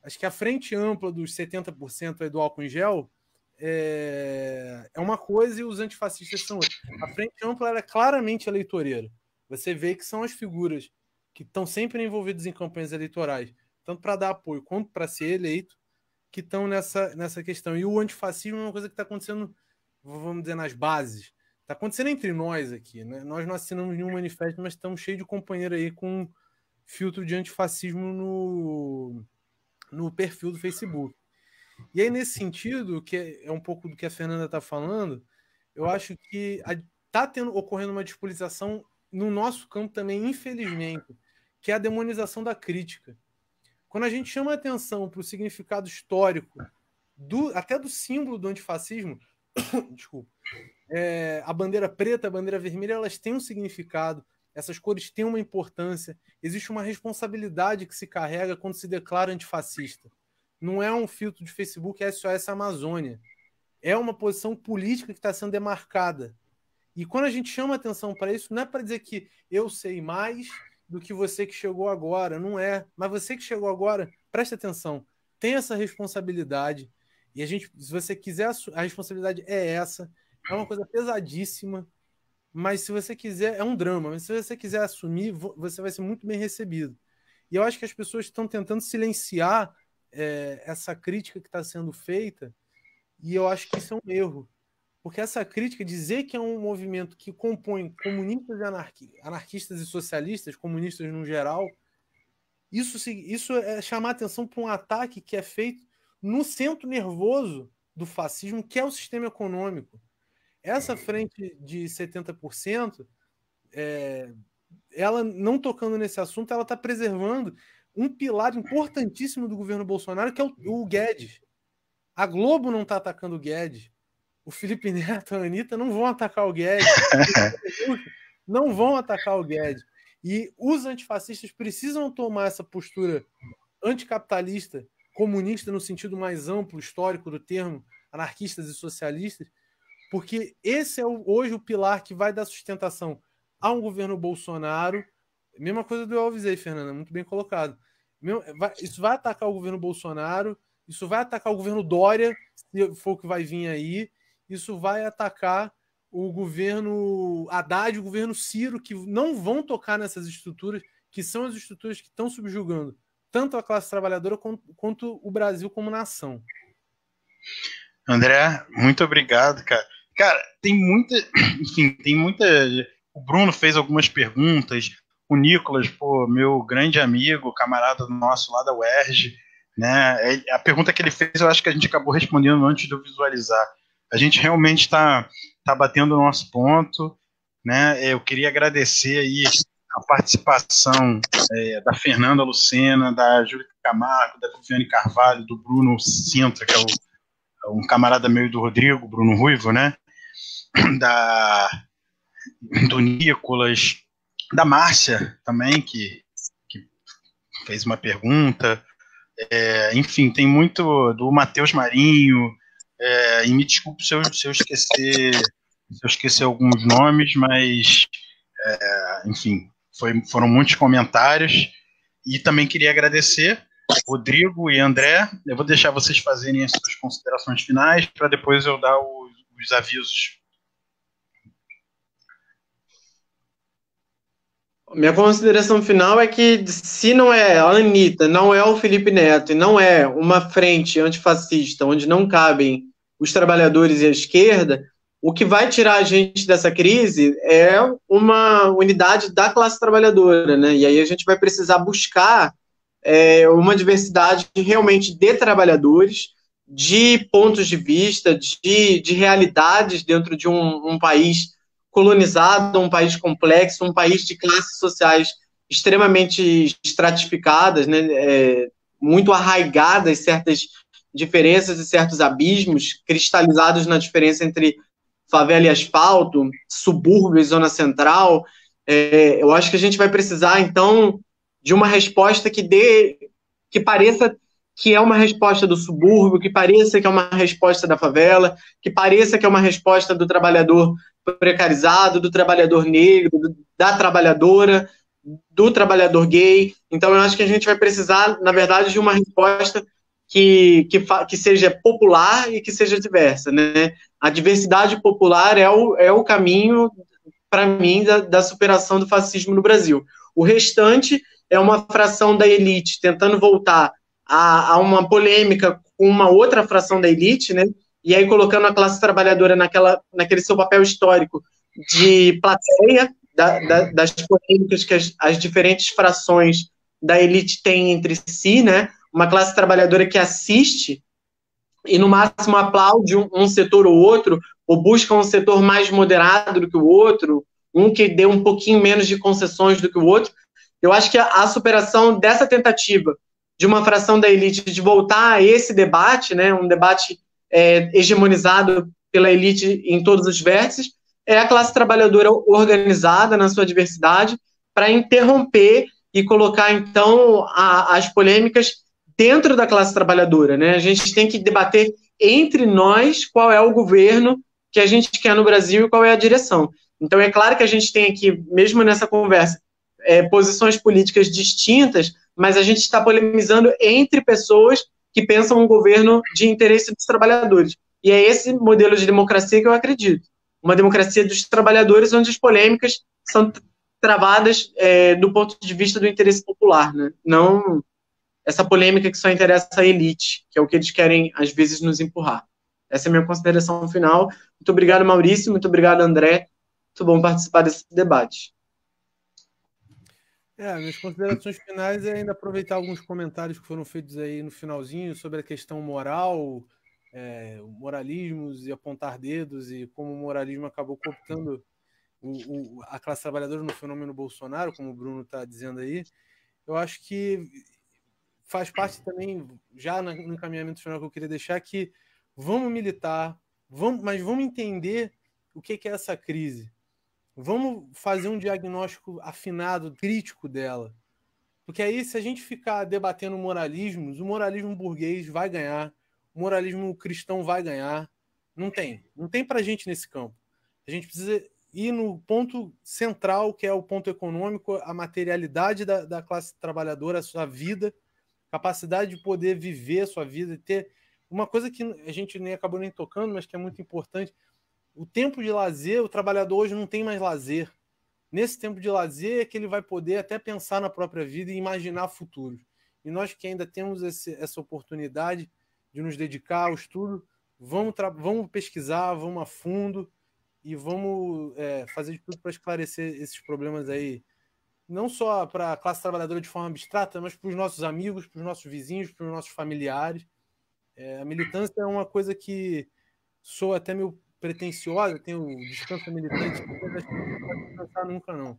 S2: Acho que a frente ampla dos 70% aí do álcool em gel é uma coisa e os antifascistas são outra. A frente ampla ela é claramente eleitoreira. Você vê que são as figuras que estão sempre envolvidos em campanhas eleitorais, tanto para dar apoio quanto para ser eleito, que estão nessa questão. E o antifascismo é uma coisa que está acontecendo, vamos dizer, nas bases. Está acontecendo entre nós aqui. Né? Nós não assinamos nenhum manifesto, mas estamos cheios de companheiro aí com filtro de antifascismo no perfil do Facebook. E aí, nesse sentido, que é um pouco do que a Fernanda está falando, eu acho que está ocorrendo uma despolitização no nosso campo também, infelizmente, que é a demonização da crítica. Quando a gente chama a atenção para o significado histórico, até do símbolo do antifascismo, desculpa, a bandeira preta, a bandeira vermelha, elas têm um significado, essas cores têm uma importância, existe uma responsabilidade que se carrega quando se declara antifascista. Não é um filtro de Facebook SOS Amazônia. É uma posição política que está sendo demarcada. E quando a gente chama atenção para isso, não é para dizer que eu sei mais do que você que chegou agora. Não é. Mas você que chegou agora, preste atenção. Tem essa responsabilidade. E se você quiser, a responsabilidade é essa. É uma coisa pesadíssima. Mas se você quiser, é um drama. Mas se você quiser assumir, você vai ser muito bem recebido. E eu acho que as pessoas estão tentando silenciar essa crítica que está sendo feita, e eu acho que isso é um erro, porque essa crítica, dizer que é um movimento que compõe comunistas e anarquistas e socialistas, comunistas no geral, isso é chamar atenção para um ataque que é feito no centro nervoso do fascismo, que é o sistema econômico. Essa frente de 70%, ela não tocando nesse assunto, ela está preservando um pilar importantíssimo do governo Bolsonaro, que é o Guedes. A Globo não está atacando o Guedes. O Felipe Neto, a Anitta não vão atacar o Guedes. Não vão atacar o Guedes. E os antifascistas precisam tomar essa postura anticapitalista, comunista no sentido mais amplo, histórico do termo, anarquistas e socialistas, porque esse é hoje o pilar que vai dar sustentação a um governo Bolsonaro. Mesma coisa do Elvis aí, Fernanda, muito bem colocado. Isso vai atacar o governo Bolsonaro, isso vai atacar o governo Dória, se for o que vai vir aí, isso vai atacar o governo Haddad, o governo Ciro, que não vão tocar nessas estruturas, que são as estruturas que estão subjugando tanto a classe trabalhadora quanto o Brasil como nação. André, muito obrigado, cara. Cara, tem muita...
S1: O Bruno fez algumas perguntas, o Nicolas, pô, meu grande amigo, camarada nosso lá da UERJ, né? A pergunta que ele fez, eu acho que a gente acabou respondendo antes de eu visualizar. A gente realmente tá batendo o nosso ponto, né? Eu queria agradecer aí a participação da Fernanda Lucena, da Júlia Camargo, da Viviane Carvalho, do Bruno Sintra, que é um camarada meu do Rodrigo, Bruno Ruivo, né? Do Nicolas, da Márcia também, que fez uma pergunta. Enfim, tem muito do Matheus Marinho, e me desculpe se eu esquecer alguns nomes, mas enfim, foram muitos comentários. E também queria agradecer Rodrigo e André. Eu vou deixar vocês fazerem as suas considerações finais para depois eu dar os avisos.
S3: Minha consideração final é que se não é a Anitta, não é o Felipe Neto e não é uma frente antifascista onde não cabem os trabalhadores e a esquerda, o que vai tirar a gente dessa crise é uma unidade da classe trabalhadora, né? E aí a gente vai precisar buscar uma diversidade realmente de trabalhadores, de pontos de vista, de realidades dentro de um país colonizado, um país complexo, um país de classes sociais extremamente estratificadas, né, muito arraigadas certas diferenças e certos abismos cristalizados na diferença entre favela e asfalto, subúrbio e zona central. Eu acho que a gente vai precisar, então, de uma resposta que pareça que é uma resposta do subúrbio, que pareça que é uma resposta da favela, que pareça que é uma resposta do trabalhador precarizado, do trabalhador negro, da trabalhadora, do trabalhador gay. Então, eu acho que a gente vai precisar, na verdade, de uma resposta que seja popular e que seja diversa, né? A diversidade popular é o caminho, para mim, da superação do fascismo no Brasil. O restante é uma fração da elite tentando voltar a uma polêmica com uma outra fração da elite, né? E aí colocando a classe trabalhadora naquele seu papel histórico de plateia das polêmicas que as diferentes frações da elite têm entre si, né? Uma classe trabalhadora que assiste e no máximo aplaude um setor ou outro, ou busca um setor mais moderado do que o outro, um que dê um pouquinho menos de concessões do que o outro. Eu acho que a superação dessa tentativa de uma fração da elite de voltar a esse debate, né, um debate hegemonizado pela elite em todos os vértices, é a classe trabalhadora organizada na sua diversidade para interromper e colocar, então, as polêmicas dentro da classe trabalhadora, né? A gente tem que debater entre nós qual é o governo que a gente quer no Brasil e qual é a direção. Então, é claro que a gente tem aqui, mesmo nessa conversa, posições políticas distintas, mas a gente está polemizando entre pessoas que pensam um governo de interesse dos trabalhadores. E é esse modelo de democracia que eu acredito. Uma democracia dos trabalhadores, onde as polêmicas são travadas do ponto de vista do interesse popular, né? Não essa polêmica que só interessa a elite, que é o que eles querem, às vezes, nos empurrar. Essa é a minha consideração final. Muito obrigado, Maurício. Muito obrigado, André. Muito bom participar desse debate.
S2: Minhas considerações finais é ainda aproveitar alguns comentários que foram feitos aí no finalzinho sobre a questão moral, moralismos e apontar dedos, e como o moralismo acabou cooptando a classe trabalhadora no fenômeno Bolsonaro, como o Bruno está dizendo aí. Eu acho que faz parte também, já no encaminhamento final que eu queria deixar, que vamos militar, mas vamos entender o que é essa crise. Vamos fazer um diagnóstico afinado, crítico dela. Porque aí, se a gente ficar debatendo moralismos, o moralismo burguês vai ganhar, o moralismo cristão vai ganhar. Não tem pra gente nesse campo. A gente precisa ir no ponto central, que é o ponto econômico, a materialidade da classe trabalhadora, a sua vida, capacidade de poder viver a sua vida, ter uma coisa que a gente nem acabou nem tocando, mas que é muito importante. O tempo de lazer, o trabalhador hoje não tem mais lazer. Nesse tempo de lazer é que ele vai poder até pensar na própria vida e imaginar futuros. E nós que ainda temos essa oportunidade de nos dedicar ao estudo, vamos pesquisar, vamos a fundo, e vamos fazer de tudo para esclarecer esses problemas aí, não só para a classe trabalhadora de forma abstrata, mas para os nossos amigos, para os nossos vizinhos, para os nossos familiares. A militância é uma coisa que sou até meio pretensiosa, tenho distância militante, mas acho que a gente não pode descansar nunca, não.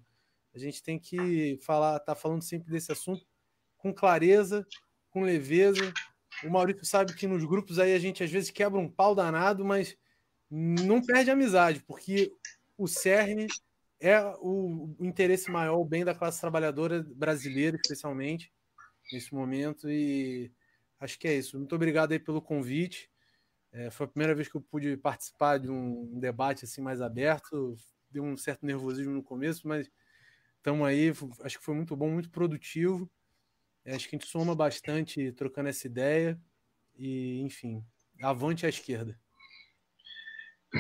S2: A gente tem que tá falando sempre desse assunto com clareza, com leveza. O Maurício sabe que nos grupos aí a gente às vezes quebra um pau danado, mas não perde a amizade, porque o cerne é o interesse maior, o bem da classe trabalhadora brasileira, especialmente, nesse momento, e acho que é isso. Muito obrigado aí pelo convite. Foi a primeira vez que eu pude participar de um debate assim mais aberto. Deu um certo nervosismo no começo, mas estamos aí. Acho que foi muito bom, muito produtivo. Acho que a gente soma bastante trocando essa ideia. E, enfim, avante à esquerda.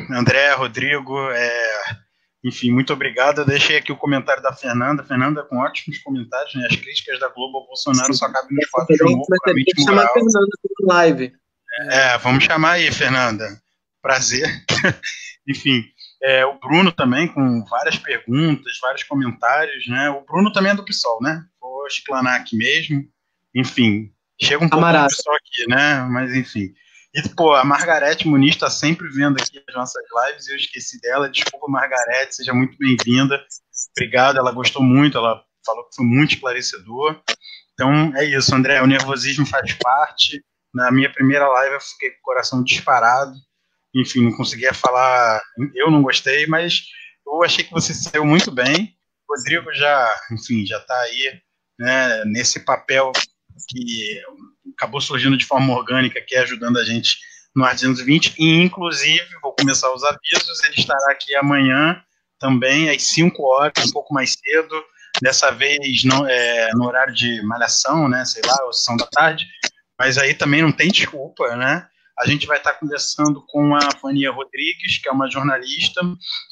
S1: André, Rodrigo, enfim, muito obrigado. Eu deixei aqui o comentário da Fernanda. Fernanda com ótimos comentários, né? As críticas da Globo ao Bolsonaro só cabem nos fatos de humor, puramente moral.
S3: Chamar a Fernanda para live.
S1: Vamos chamar aí, Fernanda. Prazer. Enfim, o Bruno também com várias perguntas, vários comentários, né? O Bruno também é do PSOL, né? Vou explanar aqui mesmo. Enfim, chega um pouco do PSOL aqui, né? Mas enfim. E, pô, a Margarete Muniz está sempre vendo aqui as nossas lives e eu esqueci dela. Desculpa, Margarete, seja muito bem-vinda. Obrigado, ela gostou muito, ela falou que foi muito esclarecedor. Então, é isso, André, o nervosismo faz parte. Na minha primeira live eu fiquei com o coração disparado. Enfim, não conseguia falar, eu não gostei, mas eu achei que você saiu muito bem. O Rodrigo já está aí, né, nesse papel que acabou surgindo de forma orgânica, que é ajudando a gente no Arte 220, e inclusive, vou começar os avisos, ele estará aqui amanhã também, às 5 horas, um pouco mais cedo, dessa vez no horário de malhação, né, sei lá, ou sessão da tarde, mas aí também não tem desculpa, né? A gente vai estar conversando com a Fania Rodrigues, que é uma jornalista,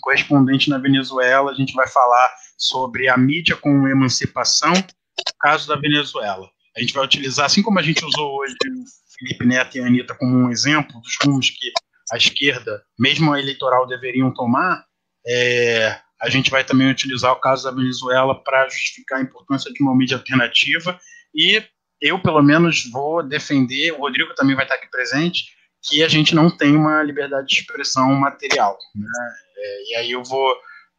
S1: correspondente na Venezuela. A gente vai falar sobre a mídia com emancipação, o caso da Venezuela. A gente vai utilizar, assim como a gente usou hoje o Felipe Neto e a Anitta como um exemplo dos rumos que a esquerda, mesmo a eleitoral, deveriam tomar, a gente vai também utilizar o caso da Venezuela para justificar a importância de uma mídia alternativa e eu, pelo menos, vou defender, o Rodrigo também vai estar aqui presente, que a gente não tem uma liberdade de expressão material, né? E aí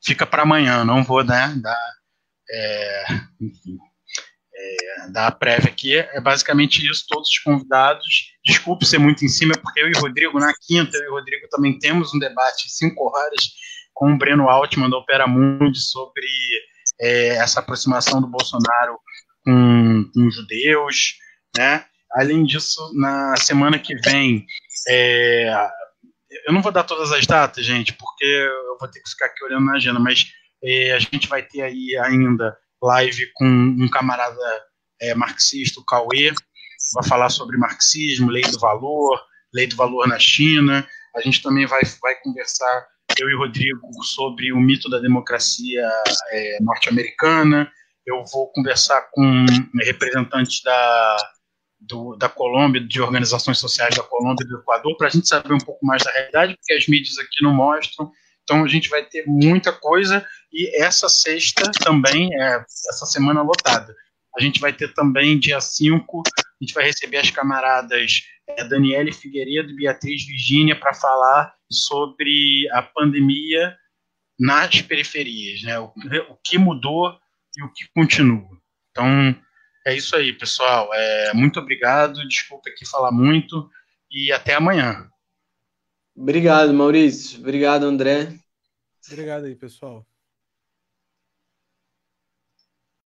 S1: fica para amanhã, não vou, né, dar a prévia aqui. É basicamente isso, todos os convidados. Desculpe ser muito em cima, porque eu e o Rodrigo, na quinta, eu e o Rodrigo também temos um debate de 5 horas com o Breno Altman, da Opera Mundi, sobre essa aproximação do Bolsonaro com judeus, né? Além disso, na semana que vem, eu não vou dar todas as datas, gente, porque eu vou ter que ficar aqui olhando na agenda, mas a gente vai ter aí ainda live com um camarada marxista, o Cauê, vai falar sobre marxismo, lei do valor na China. A gente também vai conversar, eu e o Rodrigo, sobre o mito da democracia norte-americana. Eu vou conversar com representantes da Colômbia, de organizações sociais da Colômbia e do Equador, para a gente saber um pouco mais da realidade, porque as mídias aqui não mostram. Então a gente vai ter muita coisa, e essa sexta também, essa semana lotada. A gente vai ter também, dia 5, a gente vai receber as camaradas Daniele Figueiredo e Beatriz Virgínia para falar sobre a pandemia nas periferias, né? O que mudou e o que continua. Então, é isso aí, pessoal. Muito obrigado, desculpa aqui falar muito, e até amanhã.
S3: Obrigado, Maurício. Obrigado, André.
S2: Obrigado aí, pessoal.